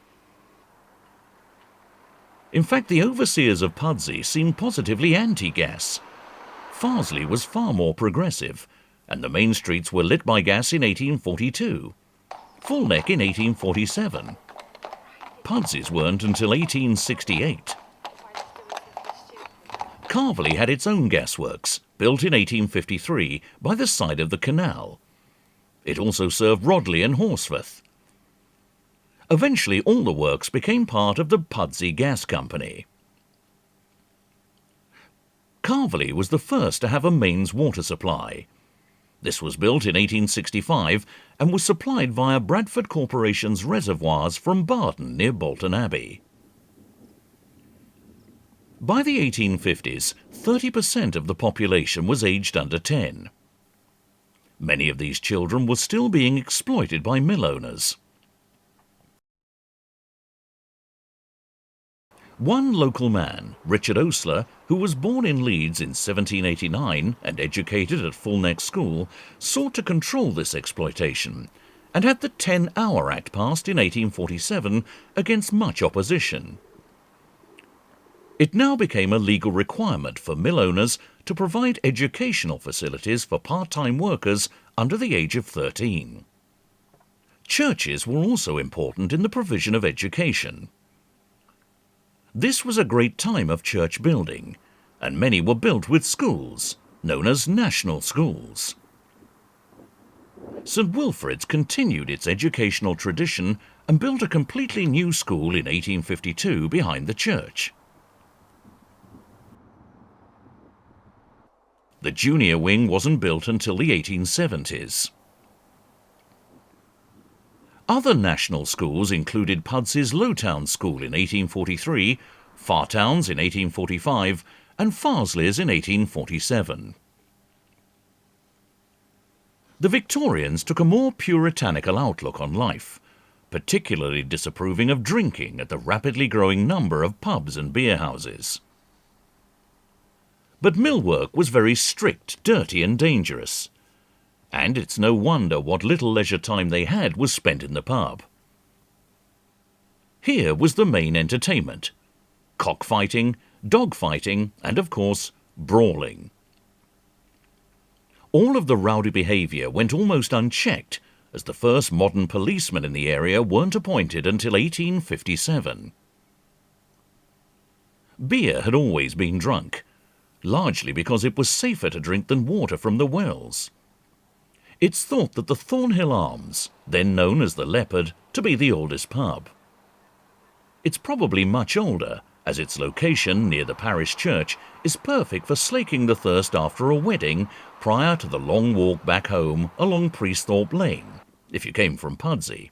In fact, the overseers of Pudsey seemed positively anti-gas. Farsley was far more progressive, and the main streets were lit by gas in 1842, Fulneck in 1847. Pudsey's weren't until 1868. Calverley had its own gasworks, built in 1853 by the side of the canal. It also served Rodley and Horsforth. Eventually all the works became part of the Pudsey Gas Company. Calverley was the first to have a mains water supply. This was built in 1865 and was supplied via Bradford Corporation's reservoirs from Barton near Bolton Abbey. By the 1850s, 30% of the population was aged under 10. Many of these children were still being exploited by mill owners. One local man, Richard Osler, who was born in Leeds in 1789 and educated at Fulneck School, sought to control this exploitation and had the 10-Hour Act passed in 1847 against much opposition. It now became a legal requirement for mill owners to provide educational facilities for part-time workers under the age of 13. Churches were also important in the provision of education. This was a great time of church building, and many were built with schools, known as national schools. St Wilfrid's continued its educational tradition and built a completely new school in 1852 behind the church. The junior wing wasn't built until the 1870s. Other national schools included Pudsey's Lowtown School in 1843, Fartown's in 1845 and Farsley's in 1847. The Victorians took a more puritanical outlook on life, particularly disapproving of drinking at the rapidly growing number of pubs and beer houses. But mill work was very strict, dirty and dangerous, and it's no wonder what little leisure time they had was spent in the pub. Here was the main entertainment: cockfighting, dogfighting and, of course, brawling. All of the rowdy behaviour went almost unchecked, as the first modern policemen in the area weren't appointed until 1857. Beer had always been drunk, largely because it was safer to drink than water from the wells. It's thought that the Thornhill Arms, then known as the Leopard, to be the oldest pub. It's probably much older, as its location near the parish church is perfect for slaking the thirst after a wedding prior to the long walk back home along Priesthorpe Lane, if you came from Pudsey.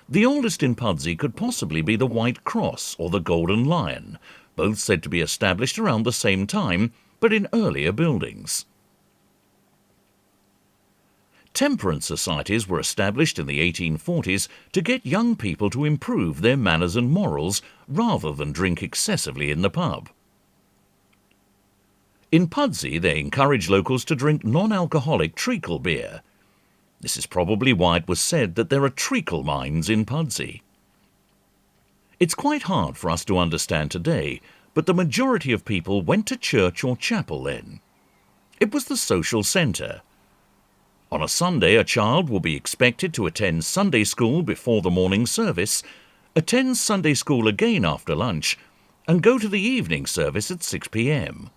The oldest in Pudsey could possibly be the White Cross or the Golden Lion, both said to be established around the same time, but in earlier buildings. Temperance societies were established in the 1840s to get young people to improve their manners and morals rather than drink excessively in the pub. In Pudsey, they encouraged locals to drink non-alcoholic treacle beer. This is probably why it was said that there are treacle mines in Pudsey. It's quite hard for us to understand today, but the majority of people went to church or chapel then. It was the social centre. On a Sunday, a child will be expected to attend Sunday school before the morning service, attend Sunday school again after lunch, and go to the evening service at 6 p.m.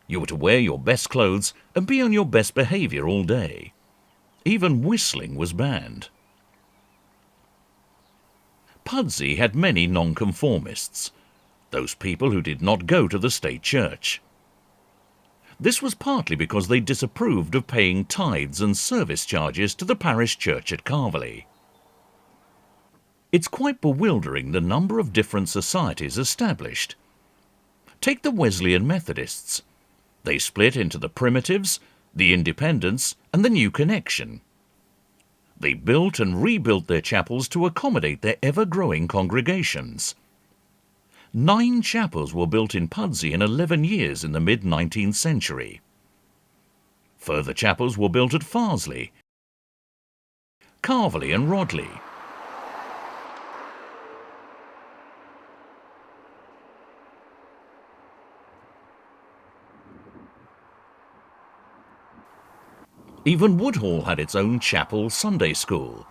You were to wear your best clothes and be on your best behaviour all day. Even whistling was banned. Pudsey had many nonconformists, those people who did not go to the state church. This was partly because they disapproved of paying tithes and service charges to the parish church at Calverley. It's quite bewildering the number of different societies established. Take the Wesleyan Methodists. They split into the Primitives, the Independents and the New Connection. They built and rebuilt their chapels to accommodate their ever-growing congregations. 9 chapels were built in Pudsey in 11 years in the mid-19th century. Further chapels were built at Farsley, Calverley and Rodley. Even Woodhall had its own chapel Sunday school.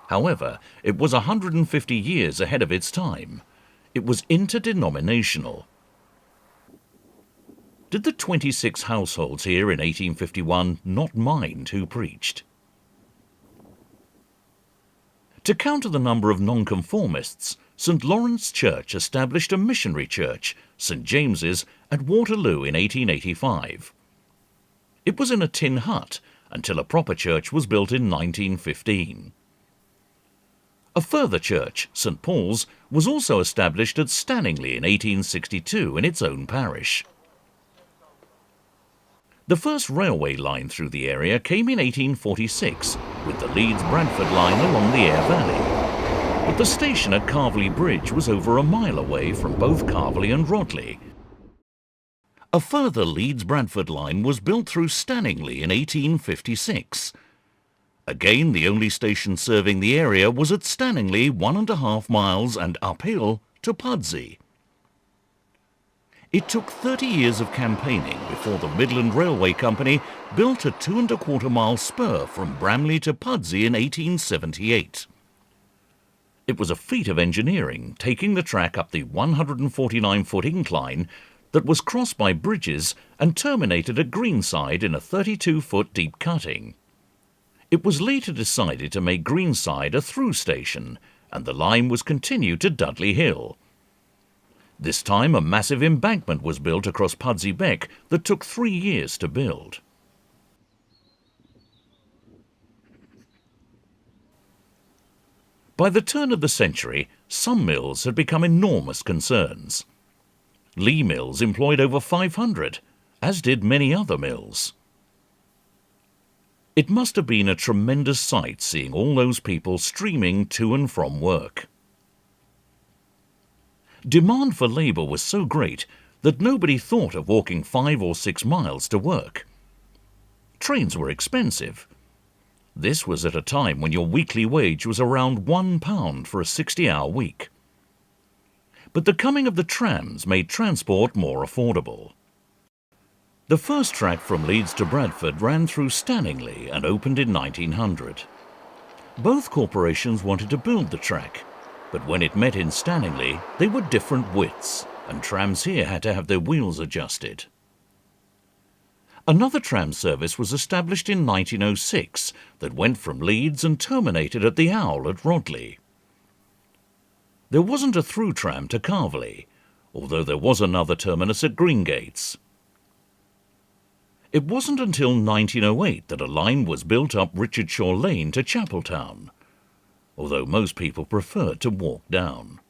However, it was 150 years ahead of its time. It was interdenominational. Did the 26 households here in 1851 not mind who preached? To counter the number of nonconformists, St Lawrence Church established a missionary church, St James's, at Waterloo in 1885. It was in a tin hut until a proper church was built in 1915. A further church, St Paul's, was also established at Stanningley in 1862 in its own parish. The first railway line through the area came in 1846 with the Leeds-Bradford line along the Aire Valley. But the station at Calverley Bridge was over a mile away from both Calverley and Rodley. A further Leeds-Bradford line was built through Stanningley in 1856. Again, the only station serving the area was at Stanningley, 1.5 miles and uphill to Pudsey. It took 30 years of campaigning before the Midland Railway Company built a 2.25 mile spur from Bramley to Pudsey in 1878. It was a feat of engineering, taking the track up the 149-foot incline that was crossed by bridges and terminated at Greenside in a 32-foot deep cutting. It was later decided to make Greenside a through station, and the line was continued to Dudley Hill. This time a massive embankment was built across Pudsey Beck that took 3 years to build. By the turn of the century, some mills had become enormous concerns. Lee Mills employed over 500, as did many other mills. It must have been a tremendous sight seeing all those people streaming to and from work. Demand for labour was so great that nobody thought of walking 5 or 6 miles to work. Trains were expensive. This was at a time when your weekly wage was around £1 for a 60-hour week. But the coming of the trams made transport more affordable. The first track from Leeds to Bradford ran through Stanningley and opened in 1900. Both corporations wanted to build the track, but when it met in Stanningley, they were different widths, and trams here had to have their wheels adjusted. Another tram service was established in 1906 that went from Leeds and terminated at the Owl at Rodley. There wasn't a through tram to Calverley, although there was another terminus at Greengates. It wasn't until 1908 that a line was built up Richardshaw Lane to Chapeltown, although most people preferred to walk down.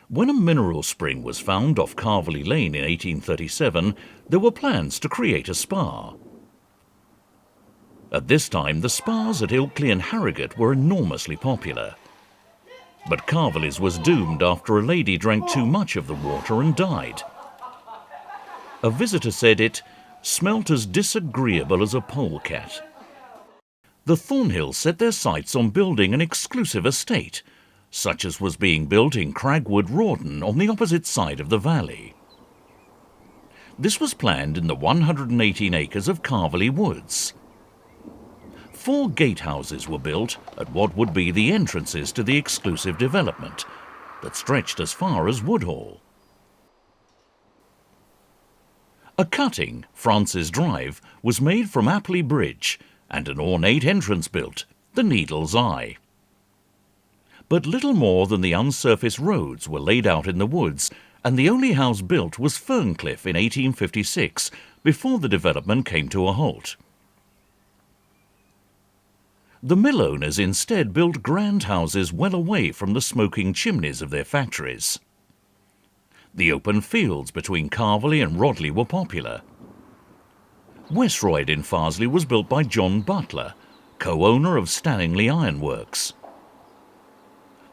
When a mineral spring was found off Calverley Lane in 1837, there were plans to create a spa. At this time, the spas at Ilkley and Harrogate were enormously popular. But Calverley's was doomed after a lady drank too much of the water and died. A visitor said it smelt as disagreeable as a polecat. The Thornhills set their sights on building an exclusive estate, such as was being built in Cragwood Rawdon on the opposite side of the valley. This was planned in the 118 acres of Calverley Woods. 4 gatehouses were built at what would be the entrances to the exclusive development that stretched as far as Woodhall. A cutting, Francis Drive, was made from Apley Bridge and an ornate entrance built, the Needle's Eye. But little more than the unsurfaced roads were laid out in the woods, and the only house built was Ferncliff in 1856, before the development came to a halt. The mill owners instead built grand houses well away from the smoking chimneys of their factories. The open fields between Calverley and Rodley were popular. Westroyd in Farsley was built by John Butler, co-owner of Stanningley Ironworks.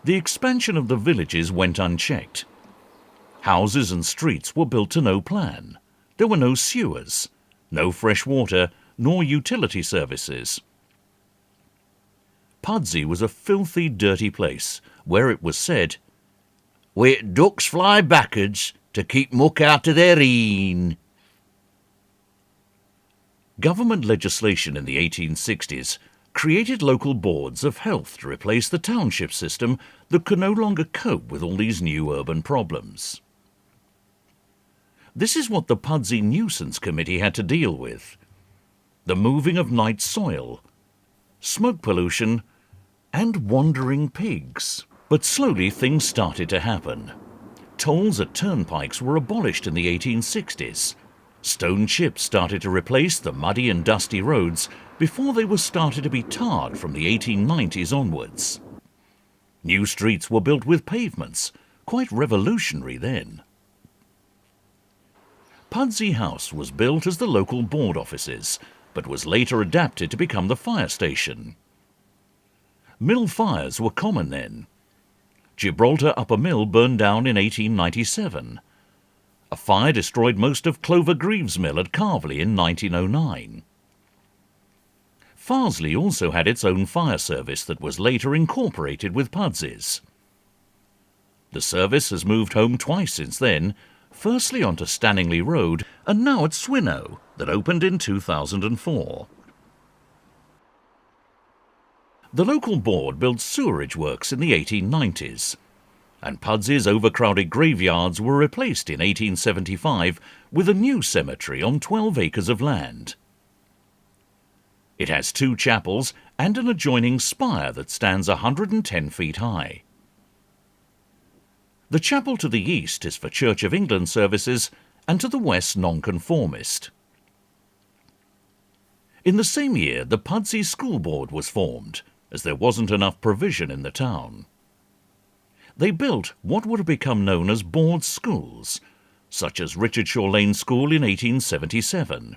The expansion of the villages went unchecked. Houses and streets were built to no plan. There were no sewers, no fresh water, nor utility services. Pudsey was a filthy, dirty place, where it was said, "Where ducks fly backwards to keep muck out of their een." Government legislation in the 1860s created local boards of health to replace the township system that could no longer cope with all these new urban problems. This is what the Pudsey Nuisance Committee had to deal with: the moving of night soil, smoke pollution, and wandering pigs. But slowly things started to happen. Tolls at turnpikes were abolished in the 1860s. Stone chips started to replace the muddy and dusty roads before they were started to be tarred from the 1890s onwards. New streets were built with pavements, quite revolutionary then. Pudsey House was built as the local board offices, but was later adapted to become the fire station. Mill fires were common then. Gibraltar Upper Mill burned down in 1897. A fire destroyed most of Clover Greaves Mill at Calverley in 1909. Farsley also had its own fire service that was later incorporated with Pudsey's. The service has moved home twice since then, firstly onto Stanningley Road and now at Swinnow, that opened in 2004. The local board built sewerage works in the 1890s, and Pudsey's overcrowded graveyards were replaced in 1875 with a new cemetery on 12 acres of land. It has 2 chapels and an adjoining spire that stands 110 feet high. The chapel to the east is for Church of England services and to the west nonconformist. In the same year, the Pudsey School Board was formed, as there wasn't enough provision in the town. They built what would have become known as board schools, such as Richardshaw Lane School in 1877.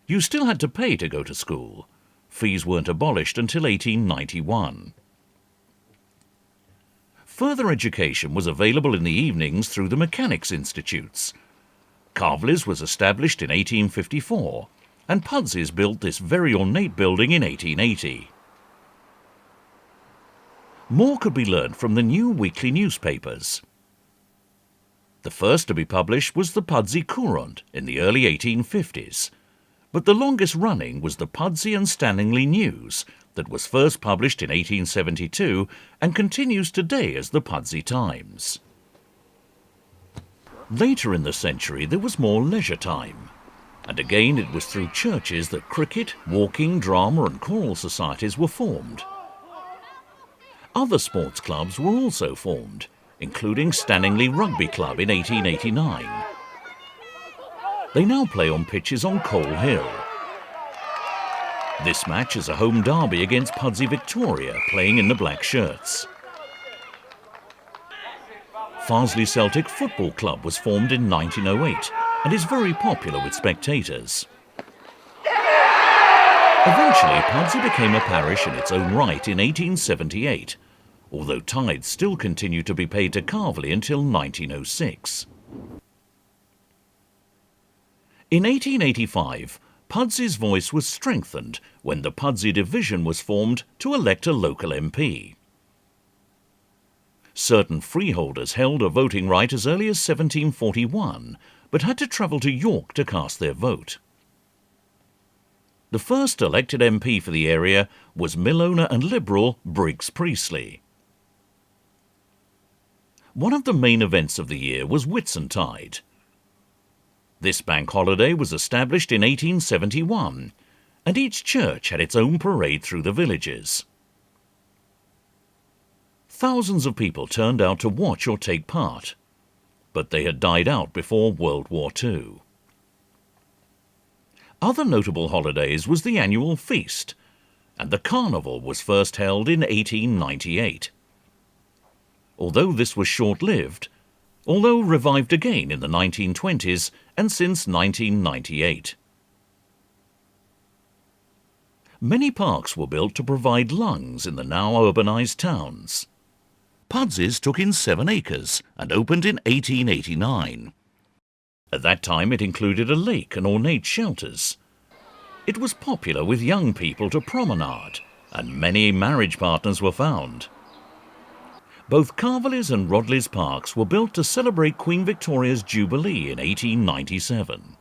You still had to pay to go to school. Fees weren't abolished until 1891. Further education was available in the evenings through the Mechanics' Institutes. Calverley's was established in 1854, and Pudsey's built this very ornate building in 1880. More could be learned from the new weekly newspapers. The first to be published was the Pudsey Courant in the early 1850s, but the longest running was the Pudsey and Stanningley News that was first published in 1872 and continues today as the Pudsey Times. Later in the century there was more leisure time, and again it was through churches that cricket, walking, drama and choral societies were formed. Other sports clubs were also formed, including Stanningley Rugby Club in 1889. They now play on pitches on Coal Hill. This match is a home derby against Pudsey Victoria, playing in the black shirts. Farsley Celtic Football Club was formed in 1908 and is very popular with spectators. Eventually, Pudsey became a parish in its own right in 1878, although tithes still continued to be paid to Calverley until 1906. In 1885, Pudsey's voice was strengthened when the Pudsey Division was formed to elect a local MP. Certain freeholders held a voting right as early as 1741, but had to travel to York to cast their vote. The first elected MP for the area was mill owner and Liberal Briggs Priestley. One of the main events of the year was Whitsuntide. This bank holiday was established in 1871, and each church had its own parade through the villages. Thousands of people turned out to watch or take part, but they had died out before World War II. Other notable holidays was the annual feast, and the carnival was first held in 1898. Although this was short-lived, although revived again in the 1920s and since 1998. Many parks were built to provide lungs in the now urbanised towns. Pudsey's took in 7 acres and opened in 1889. At that time it included a lake and ornate shelters. It was popular with young people to promenade, and many marriage partners were found. Both Calverley's and Rodley's parks were built to celebrate Queen Victoria's Jubilee in 1897.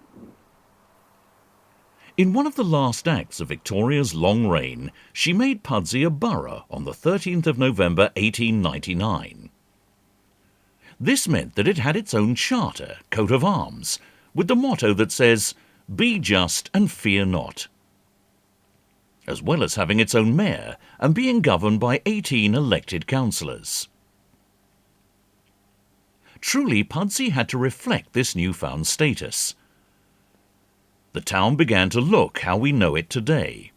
In one of the last acts of Victoria's long reign, she made Pudsey a borough on the 13th of November 1899. This meant that it had its own charter, coat of arms, with the motto that says, "Be just and fear not," as well as having its own mayor and being governed by 18 elected councillors. Truly, Pudsey had to reflect this newfound status, the town began to look how we know it today.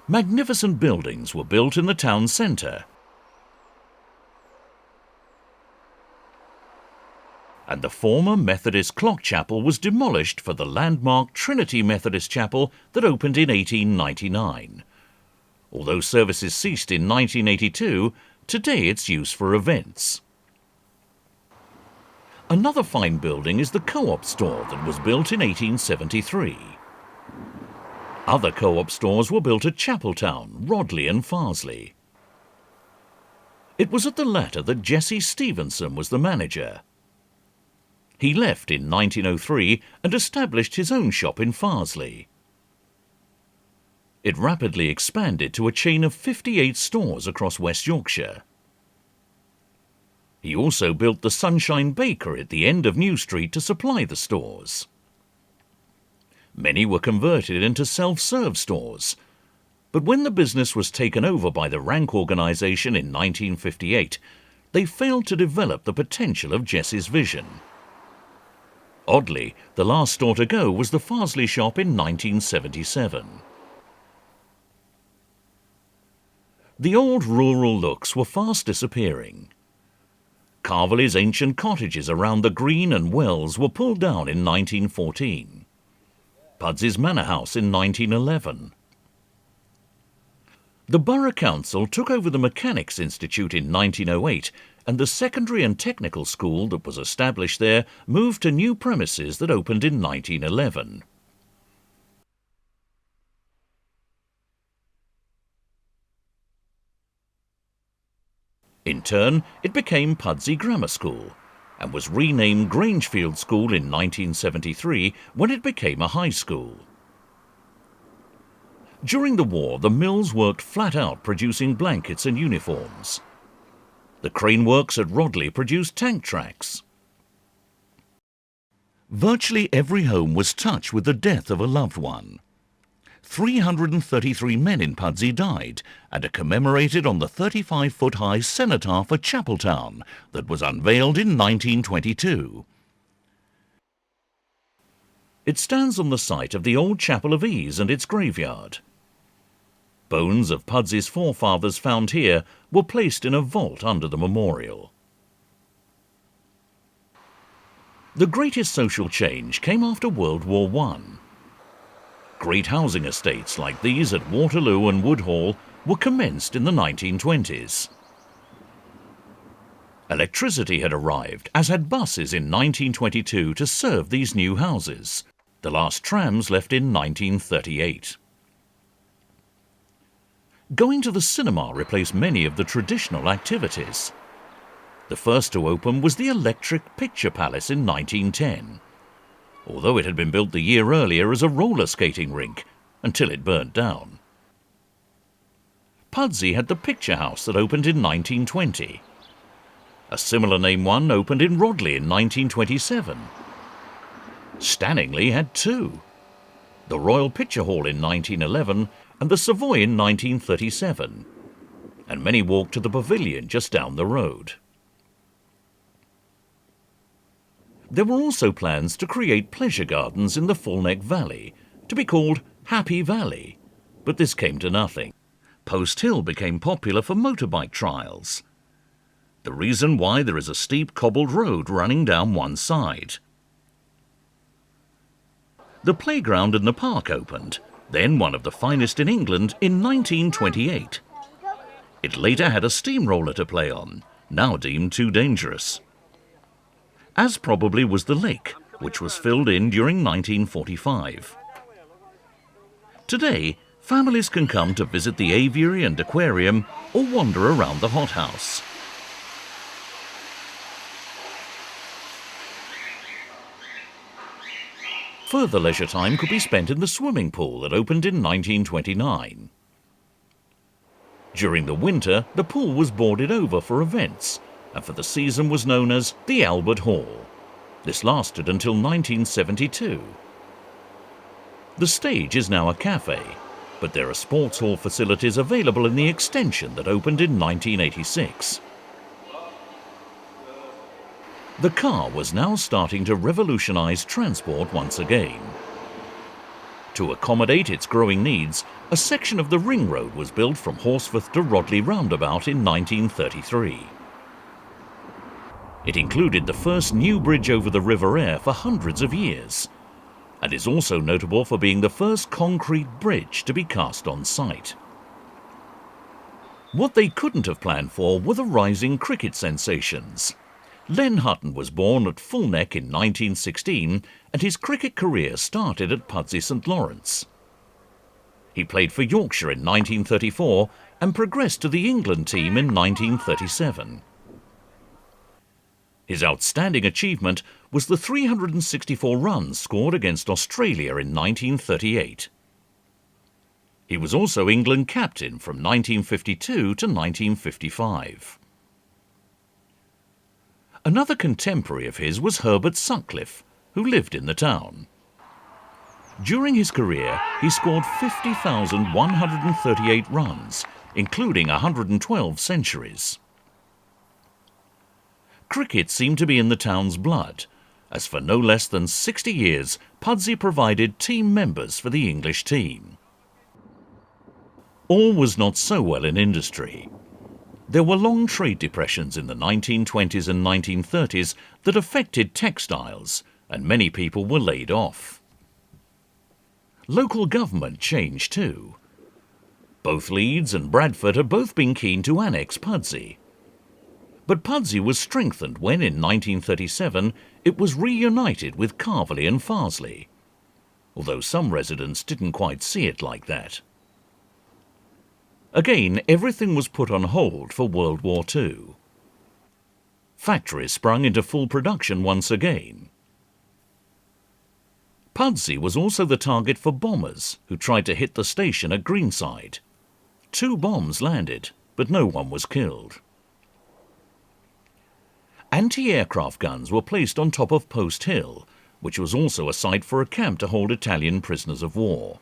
Magnificent buildings were built in the town centre, and the former Methodist clock chapel was demolished for the landmark Trinity Methodist Chapel that opened in 1899. Although services ceased in 1982, today it's used for events. Another fine building is the Co-op store that was built in 1873. Other Co-op stores were built at Chapeltown, Rodley and Farsley. It was at the latter that Jesse Stevenson was the manager. He left in 1903 and established his own shop in Farsley. It rapidly expanded to a chain of 58 stores across West Yorkshire. He also built the Sunshine Bakery at the end of New Street to supply the stores. Many were converted into self-serve stores, but when the business was taken over by the Rank Urbanization in 1958, they failed to develop the potential of Jesse's vision. Oddly, the last store to go was the Farsley shop in 1977. The old rural looks were fast disappearing. Calverley's ancient cottages around the Green and Wells were pulled down in 1914. Pudsey's Manor House in 1911. The Borough Council took over the Mechanics Institute in 1908, and the secondary and technical school that was established there moved to new premises that opened in 1911. In turn, it became Pudsey Grammar School and was renamed Grangefield School in 1973 when it became a high school. During the war, the mills worked flat out producing blankets and uniforms. The crane works at Rodley produced tank tracks. Virtually every home was touched with the death of a loved one. 333 men in Pudsey died and are commemorated on the 35-foot-high cenotaph at Chapeltown that was unveiled in 1922. It stands on the site of the old Chapel of Ease and its graveyard. Bones of Pudsey's forefathers found here were placed in a vault under the memorial. The greatest social change came after World War I. Great housing estates like these at Waterloo and Woodhall were commenced in the 1920s. Electricity had arrived, as had buses in 1922 to serve these new houses. The last trams left in 1938. Going to the cinema replaced many of the traditional activities. The first to open was the Electric Picture Palace in 1910. Although it had been built the year earlier as a roller skating rink, until it burnt down. Pudsey had the Picture House that opened in 1920. A similar name one opened in Rodley in 1927. Stanningley had two. The Royal Picture Hall in 1911 and the Savoy in 1937. And many walked to the Pavilion just down the road. There were also plans to create pleasure gardens in the Fulneck Valley, to be called Happy Valley, but this came to nothing. Post Hill became popular for motorbike trials. The reason why there is a steep cobbled road running down one side. The playground in the park opened, then one of the finest in England, in 1928. It later had a steamroller to play on, now deemed too dangerous. As probably was the lake, which was filled in during 1945. Today, families can come to visit the aviary and aquarium or wander around the hothouse. Further leisure time could be spent in the swimming pool that opened in 1929. During the winter, the pool was boarded over for events, and for the season was known as the Albert Hall. This lasted until 1972. The stage is now a cafe, but there are sports hall facilities available in the extension that opened in 1986. The car was now starting to revolutionise transport once again. To accommodate its growing needs, a section of the ring road was built from Horsforth to Rodley roundabout in 1933. It included the first new bridge over the River Aire for hundreds of years, and is also notable for being the first concrete bridge to be cast on site. What they couldn't have planned for were the rising cricket sensations. Len Hutton was born at Fulneck in 1916, and his cricket career started at Pudsey St Lawrence. He played for Yorkshire in 1934 and progressed to the England team in 1937. His outstanding achievement was the 364 runs scored against Australia in 1938. He was also England captain from 1952 to 1955. Another contemporary of his was Herbert Sutcliffe, who lived in the town. During his career, he scored 50,138 runs, including 112 centuries. Cricket seemed to be in the town's blood, as for no less than 60 years, Pudsey provided team members for the English team. All was not so well in industry. There were long trade depressions in the 1920s and 1930s that affected textiles, and many people were laid off. Local government changed too. Both Leeds and Bradford had both been keen to annex Pudsey. But Pudsey was strengthened when, in 1937, it was reunited with Calverley and Farsley, although some residents didn't quite see it like that. Again, everything was put on hold for World War II. Factories sprung into full production once again. Pudsey was also the target for bombers who tried to hit the station at Greenside. 2 bombs landed, but no one was killed. Anti-aircraft guns were placed on top of Post Hill, which was also a site for a camp to hold Italian prisoners of war.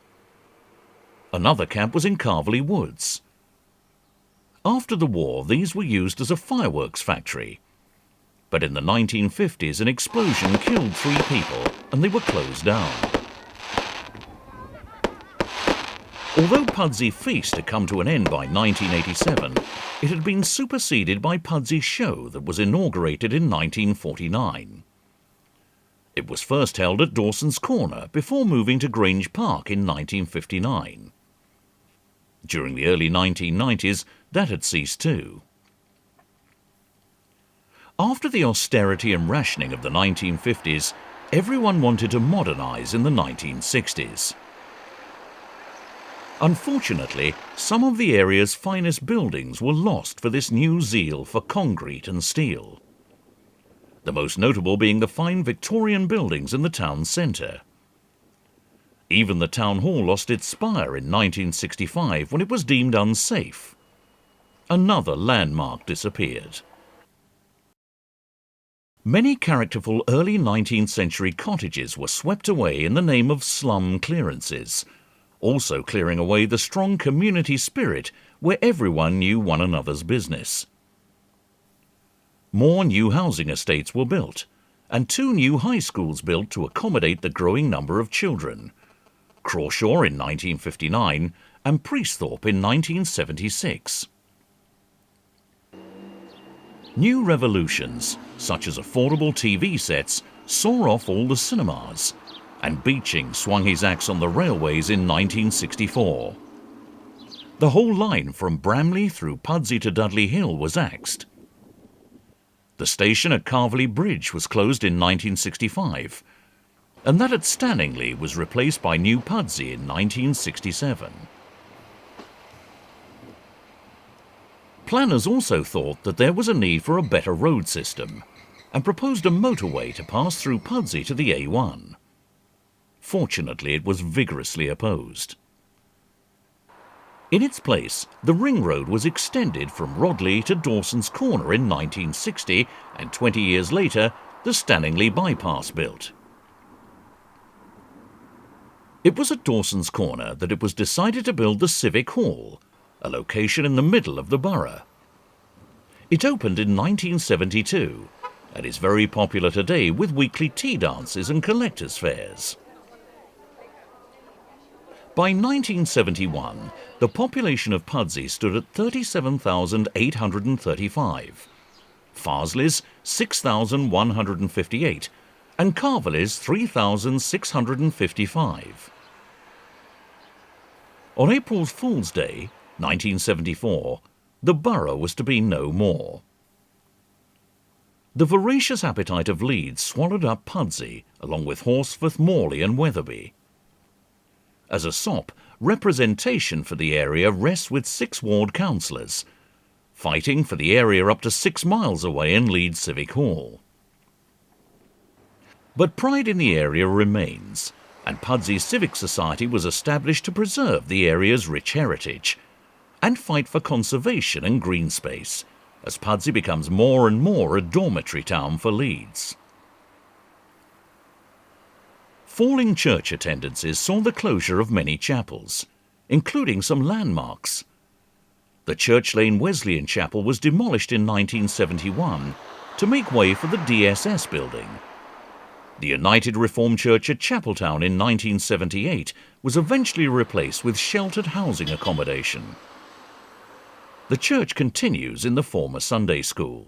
Another camp was in Calverley Woods. After the war, these were used as a fireworks factory. But in the 1950s, an explosion killed 3 people and they were closed down. Although Pudsey Feast had come to an end by 1987, it had been superseded by Pudsey Show that was inaugurated in 1949. It was first held at Dawson's Corner before moving to Grange Park in 1959. During the early 1990s, that had ceased too. After the austerity and rationing of the 1950s, everyone wanted to modernise in the 1960s. Unfortunately, some of the area's finest buildings were lost for this new zeal for concrete and steel. The most notable being the fine Victorian buildings in the town centre. Even the town hall lost its spire in 1965 when it was deemed unsafe. Another landmark disappeared. Many characterful early 19th century cottages were swept away in the name of slum clearances, also clearing away the strong community spirit where everyone knew one another's business. More new housing estates were built, and 2 new high schools built to accommodate the growing number of children, Crawshaw in 1959 and Priesthorpe in 1976. New revolutions, such as affordable TV sets, saw off all the cinemas, and Beeching swung his axe on the railways in 1964. The whole line from Bramley through Pudsey to Dudley Hill was axed. The station at Calverley Bridge was closed in 1965, and that at Stanningley was replaced by New Pudsey in 1967. Planners also thought that there was a need for a better road system, and proposed a motorway to pass through Pudsey to the A1. Fortunately, it was vigorously opposed. In its place, the ring road was extended from Rodley to Dawson's Corner in 1960, and 20 years later, the Stanningley bypass built. It was at Dawson's Corner that it was decided to build the Civic Hall, a location in the middle of the borough. It opened in 1972, and is very popular today with weekly tea dances and collectors' fairs. By 1971, the population of Pudsey stood at 37,835, Farsley's 6,158, and Calverley's 3,655. On April Fool's Day, 1974, the borough was to be no more. The voracious appetite of Leeds swallowed up Pudsey, along with Horsforth, Morley and Wetherby. As a sop, representation for the area rests with 6 ward councillors, fighting for the area up to 6 miles away in Leeds Civic Hall. But pride in the area remains, and Pudsey Civic Society was established to preserve the area's rich heritage and fight for conservation and green space, as Pudsey becomes more and more a dormitory town for Leeds. Falling church attendances saw the closure of many chapels, including some landmarks. The Church Lane Wesleyan Chapel was demolished in 1971 to make way for the DSS building. The United Reformed Church at Chapeltown in 1978 was eventually replaced with sheltered housing accommodation. The church continues in the former Sunday school.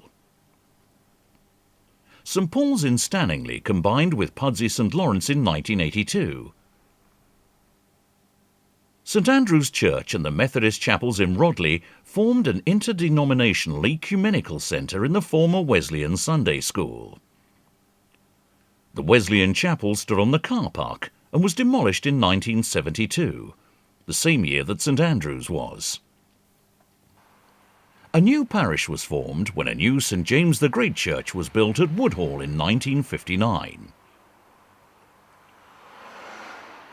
St Paul's in Stanningley combined with Pudsey St Lawrence in 1982. St Andrew's Church and the Methodist chapels in Rodley formed an interdenominational ecumenical centre in the former Wesleyan Sunday School. The Wesleyan Chapel stood on the car park and was demolished in 1972, the same year that St Andrew's was. A new parish was formed when a new St James the Great Church was built at Woodhall in 1959.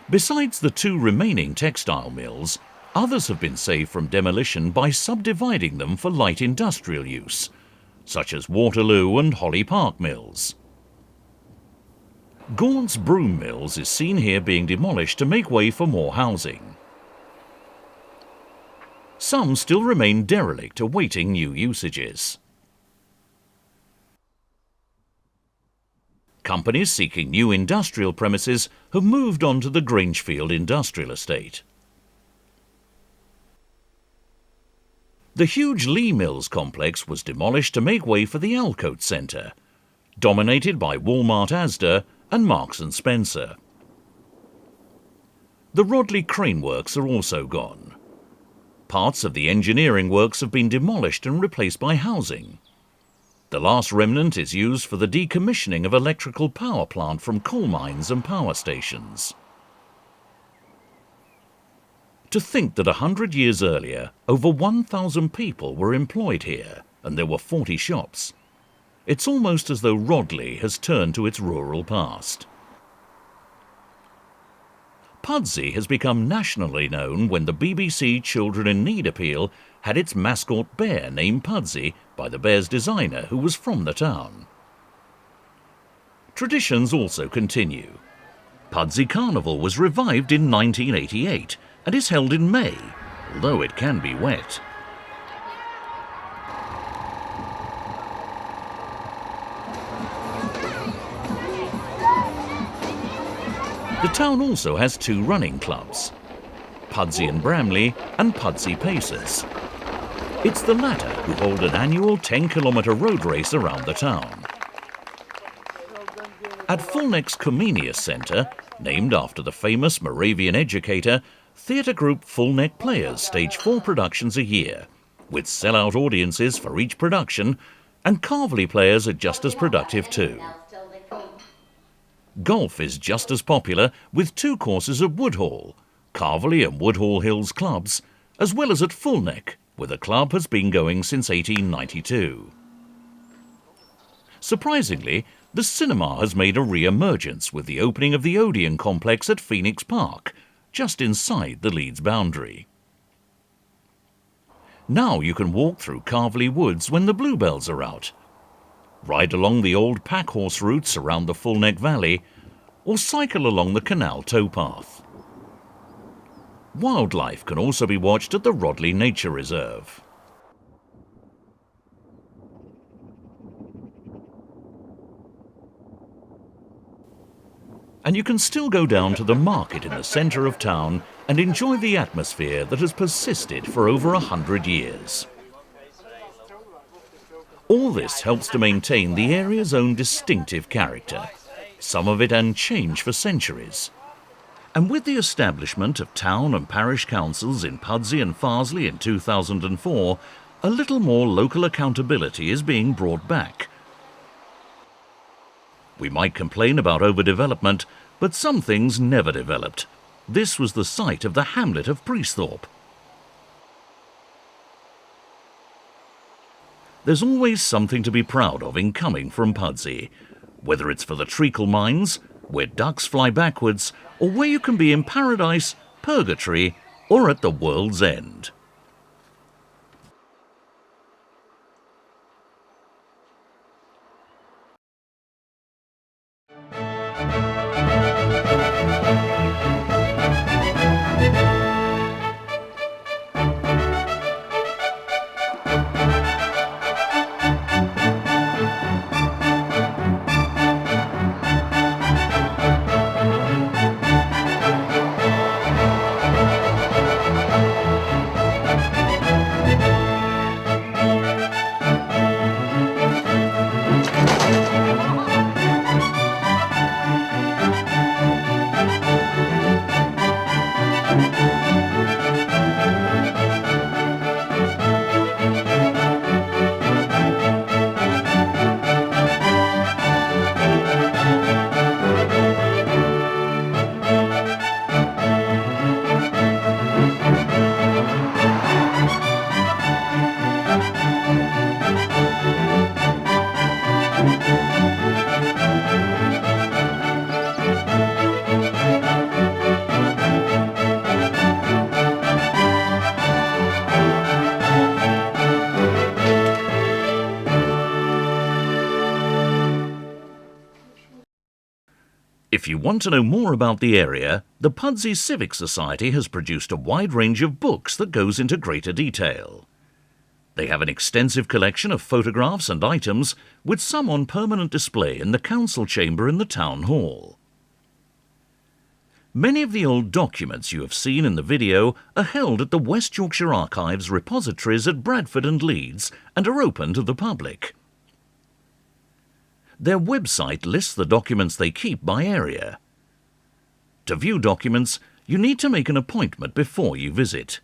Besides the 2 remaining textile mills, others have been saved from demolition by subdividing them for light industrial use, such as Waterloo and Holly Park mills. Gaunt's Broom Mills is seen here being demolished to make way for more housing. Some still remain derelict awaiting new usages. Companies seeking new industrial premises have moved on to the Grangefield Industrial Estate. The huge Lee Mills complex was demolished to make way for the Alcote Centre, dominated by Walmart Asda and Marks & Spencer. The Rodley Crane Works are also gone. Parts of the engineering works have been demolished and replaced by housing. The last remnant is used for the decommissioning of electrical power plant from coal mines and power stations. To think that 100 years earlier, over 1,000 people were employed here and there were 40 shops. It's almost as though Rodley has turned to its rural past. Pudsey has become nationally known when the BBC Children in Need appeal had its mascot bear named Pudsey by the bear's designer who was from the town. Traditions also continue. Pudsey Carnival was revived in 1988 and is held in May, although it can be wet. The town also has 2 running clubs, Pudsey and Bramley and Pudsey Pacers. It's the latter who hold an annual 10-kilometre road race around the town. At Fulneck's Comenius Centre, named after the famous Moravian educator, theatre group Fulneck Players stage 4 productions a year, with sell-out audiences for each production, and Calverley players are just as productive too. Golf is just as popular, with 2 courses at Woodhall, Calverley and Woodhall Hills clubs, as well as at Fulneck, where the club has been going since 1892. Surprisingly, the cinema has made a re-emergence with the opening of the Odeon complex at Phoenix Park, just inside the Leeds boundary. Now you can walk through Calverley Woods when the bluebells are out, ride along the old packhorse routes around the Fulneck Valley, or cycle along the canal towpath. Wildlife can also be watched at the Rodley Nature Reserve. and you can still go down to the market in the centre of town and enjoy the atmosphere that has persisted for over 100 years. All this helps to maintain the area's own distinctive character, some of it unchanged for centuries. And with the establishment of town and parish councils in Pudsey and Farsley in 2004, a little more local accountability is being brought back. We might complain about overdevelopment, but some things never developed. This was the site of the hamlet of Priesthorpe. There's always something to be proud of in coming from Pudsey, whether it's for the treacle mines, where ducks fly backwards, or where you can be in paradise, purgatory, or at the world's end. If you want to know more about the area, the Pudsey Civic Society has produced a wide range of books that goes into greater detail. They have an extensive collection of photographs and items, with some on permanent display in the council chamber in the town hall. Many of the old documents you have seen in the video are held at the West Yorkshire Archives repositories at Bradford and Leeds and are open to the public. Their website lists the documents they keep by area. To view documents, you need to make an appointment before you visit.